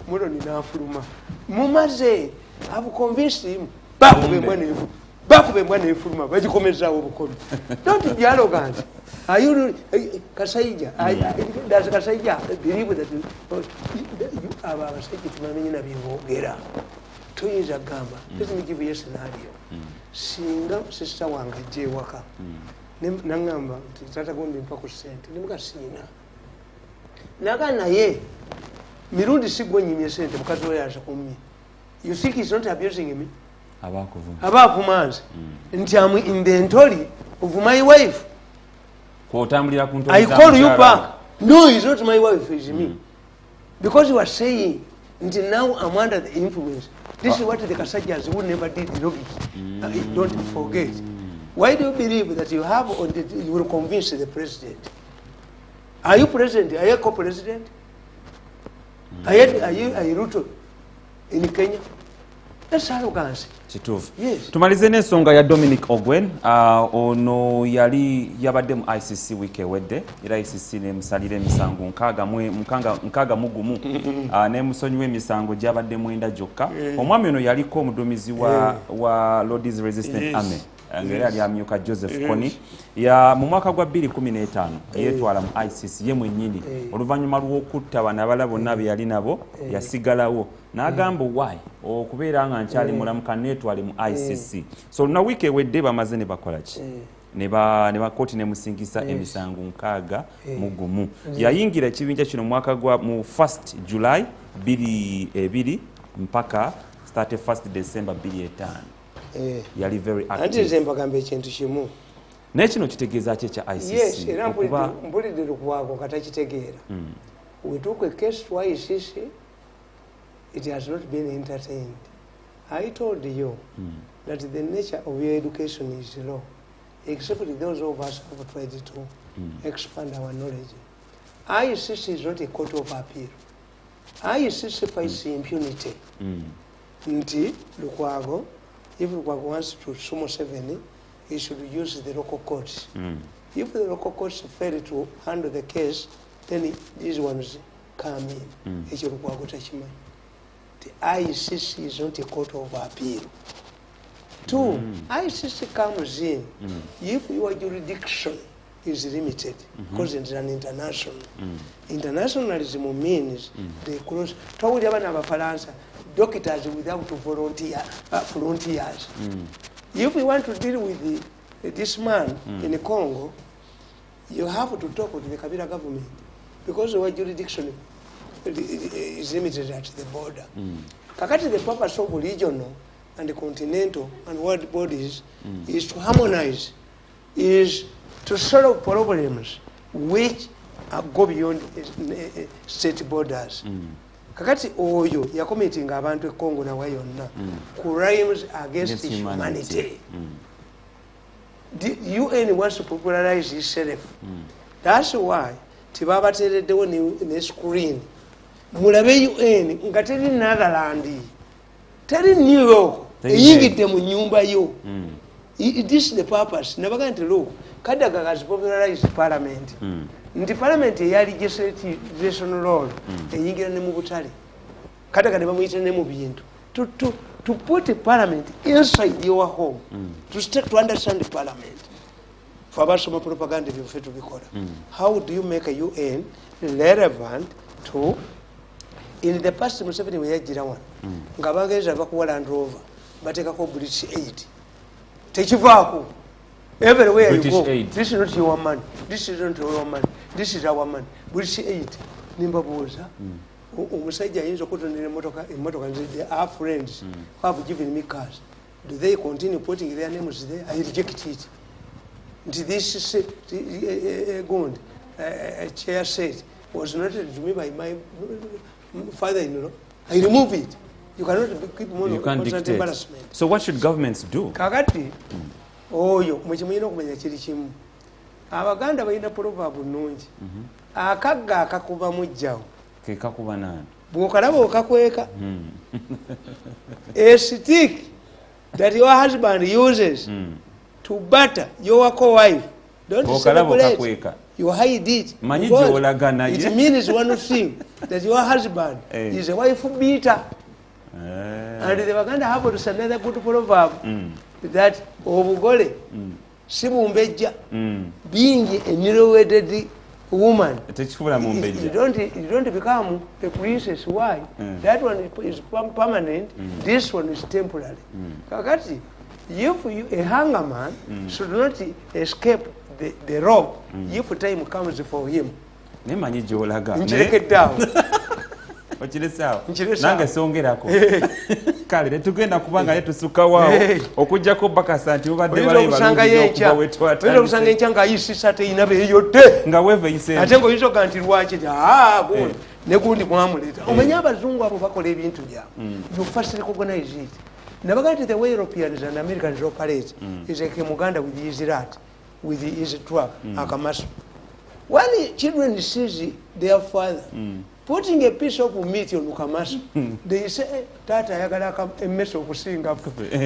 Muloni n'afuluma mumaze have convinced him bakubembwa n'efuluma bagikomezaawo obukomi. Don't be arrogant. Are you Kasajja? Does Kasajja believe that abasajja tebamenye na byeboogera? Tuyinza gamba. Let me give you a scenario. singa sister wange ajja ewaka naŋŋamba nti taata gundi mpa ku ssente nemuga siina naga naye mirundi si gwe nyimye sente mukazi we yaza kumye. You think he's not abusing me? aba avuma nze nti am in the ntoli of my wife. I call you back. No, he's not my wife, it's me. Because you are saying until now I'm under the influence. This is what the Kasajas would never did in office. Don't forget. Why do you believe that you have on the, you will convince the president? Are you president? Are you a co-president? Are you Ruto in Kenya? That's arrogance. Kituufu. Yes. Tumalize n'ensonga ya Dominic Ogwen. Ono yali yabadde mu ICC week ewedde era ICC nemusalira emisango nkaaga mugumu nemusonyiwa emisango gyabadde mwenda gyokka. Omwami ono yaliko omuduumizi wa Lord's Resistance Army ngeri ali amyuka Joseph Kony mu mwaka gwa 2015 yeetwala mu ICC ye mwennyini oluvannyuma lw'okutta bano abala bonna be yali nabo yasigalawo n'agamba why okubeera nga nkyali mulamu kaneetwale mu ICC. So luna wiiki ewedde bamaze ne bakola ki ne bakooti ne musingisa emisango nkaaga mugumu. Yayingira ekibinja kino mwaka gwa mu 1st July 2022 mpaka 31st December 2005. Yali very active. Anti zembagambe ekintu kimu. Nekino kitegeeza ki ekya ICC? Yes, era mpulidde lukwago katakitegeera. We took a case to ICC. It has not been entertained. I told you that the nature of your education is low, except those of us who have tried to expand our knowledge. ICC is not a court of appeal. ICC fights impunity. Nti lukwago, if Lukwago wants to sumo 7, he should use the local courts. If the local courts fail to handle the case, then these ones come in. The ICC is not a court of appeal. 2, ICC comes in if your jurisdiction is limited, because it's an international. Internationalism means they close. Told you about doctors without volunteers. If we want to deal with this man in the Congo, you have to talk with the Kabila government, because our jurisdiction is limited at the border. Kakati, the purpose of regional and the continental and world bodies is to harmonize, is to solve problems which go beyond state borders. Kakati oyo ya committing abantu e Congo na wayonna crimes against humanity. The UN wants to popularize itself. That's why tibabatereddewo ne screen mulabe UN nga teri Netherland teri New York eyingidde mu nyumba yo. This is the purpose. Nabaga nti look, Kadaga has popularized parliament. Nti parliament ya legislative role eyingira ne mu butale. Kadaga ne bamuyita ne mu bintu. To put a parliament inside your home, to understand the parliament. For about some propaganda you fit to be called. How do you make a UN relevant to in the past Museveni we had Jirawan? Ngabangeza bakuwa Land Rover, batekako British aid. Techivaku. Everywhere British you go, aid. This is not your money. This is not your money. This is our money. British aid. Nimbabuza. Umusajja yinzo kutonera emotoka nzide. Our friends who have given me cars. Do they continue putting their names there? I reject it. This is Gond, a chair said, was not to me by my father-in-law. I remove it. You cannot keep more embarrassment. So what should governments do? Kakati, oyo, mchimino kumenya chiri chimu. Abaganda bayina proverb nungi. Akaga akakuba mujjao. Ke kakuba nani? Bwokalaba okakweka. A stick that your husband uses to butter your co-wife. Don't celebrate. You hide it. It means one thing, that your husband is a wife beater. And the Baganda have another good proverb that Obugole, Simumbeja, being a newly-wedded woman, you don't become a princess. Why? That one is permanent, this one is temporary. Kakati, a hanger man should not escape the rope if time comes for him. Nemanyi gy'olaga. Nkirekeddeawo. Okiresaawo. Nange songerako. Kale netugenda kubanga netusukka waawo okujjako bakasa nti mubadde balayi balungi okuba okusanga enkya ng'ayisisa teyina beeyodde nga weeva eyise ate ng'oyisoka nti lwaki gundi ne gundi mwamuleeta omanye abazungu abo bakola ebintu byabwe you first recognize it nabaga nti the way Europeans and Americans operate is like Muganda with his rat with his trap akamaso when children sees their father putting a piece of meat on Kamasu, they say, Tata Yagalaka, a mess of sing up.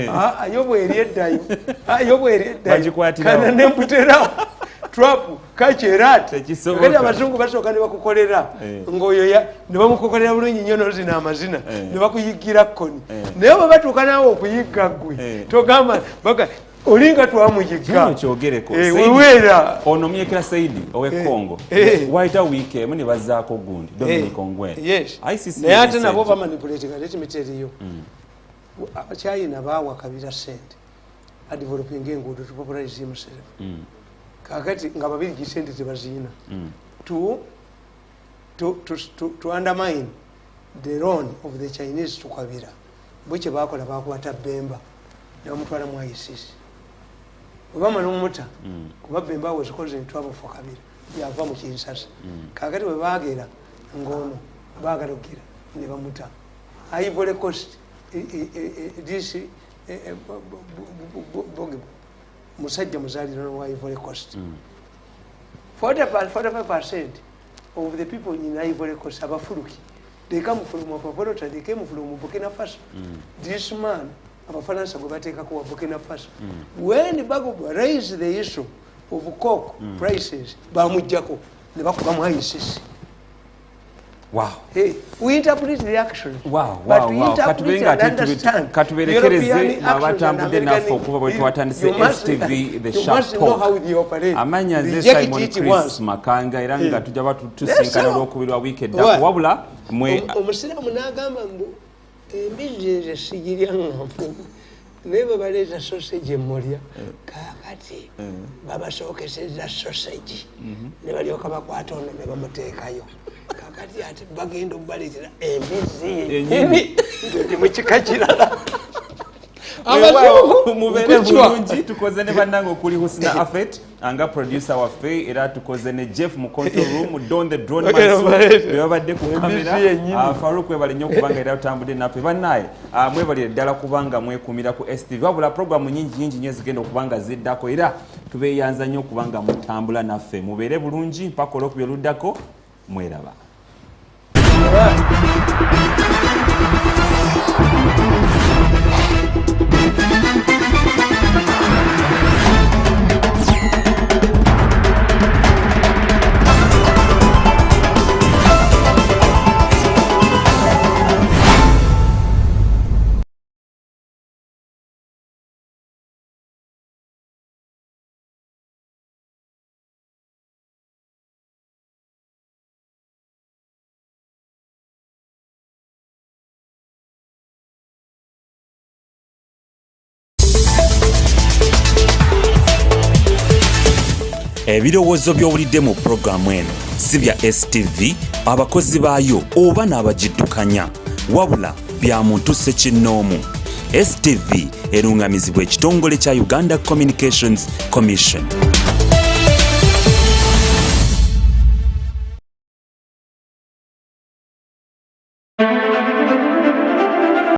Ah, you were yet die. Ah, you were yet die. Can I put it up? Trap, catch a rat. So I was so can you call it up? Ngoya, the one who can have in your nose in Amazina, the Waku Yirakon. Never met to Canao, Yikagui, Togama, Baka. Olinga twamujika kyogereko wewera ono myekera Saidi owe Congo waita week muni bazaako gundi Dominic Ongwen ICC naye ate nabo bamanipulate let me tell you China bawa kabira sente a developing enguudo to popularize himself kakati nga babiri sente tebazina to undermine the role of the Chinese to Kabira which bakola bakwata Bemba namutwala mu ICC Obama n'omuta kuba Bemba was causing trouble for Kabila yava mu Kinshasa kakati we baagera ngono baagalukira ne bamuta Ivory Coast this musajja muzaliro wa Ivory Coast 45% of the people in Ivory Coast abafuluki they come from Perpetrators, they came from Burkina Faso this man Abafaransa bwe bateekako wa Burkina Faso when Bagbo raised the issue of coke prices bamujjako ne bakuba mu ICC. Wow. Hey, we interpret the action. Wow. Katuberekereze abatambudde naffe okuba bwe twatandise STV the Sharp Talk. Amanya nze Simon Chris Makanga era nga tujja batusinkana olwokubiri wa wiiki eddako wabula omusiraamu n'agamba mbu embizi ezo sigirya ngampu naye bwe baleeta sausage emulya kakati babasookeseza sausage ne balyoka bakwata ono ne bamuteekayo kakati ate bagenda okubaleetera embizi mukika kirala mubere bulungi tukoze ne bannange okuli Husna Afet anga producer waffe era tukoze ne Jeff mu control room Don the drone man babadde ku kamera Farouk webale nnyo kubanga era tutambudde naffe bannaye mwebalire ddala kubanga mwekumira ku STV wabula programu nyingi nnyo ezigenda okubanga ziddako era tubeeyanza nnyo kubanga mutambula naffe mubere bulungi mpaka olwokubye luddako mweraba. Ebirowoozo by'owulidde mu puroguramu eno si bya STV abakozi baayo oba n'abagiddukanya wabula bya muntu ssekinnoomu. STV erungamizibwa ekitongole kya Uganda Communications Commission.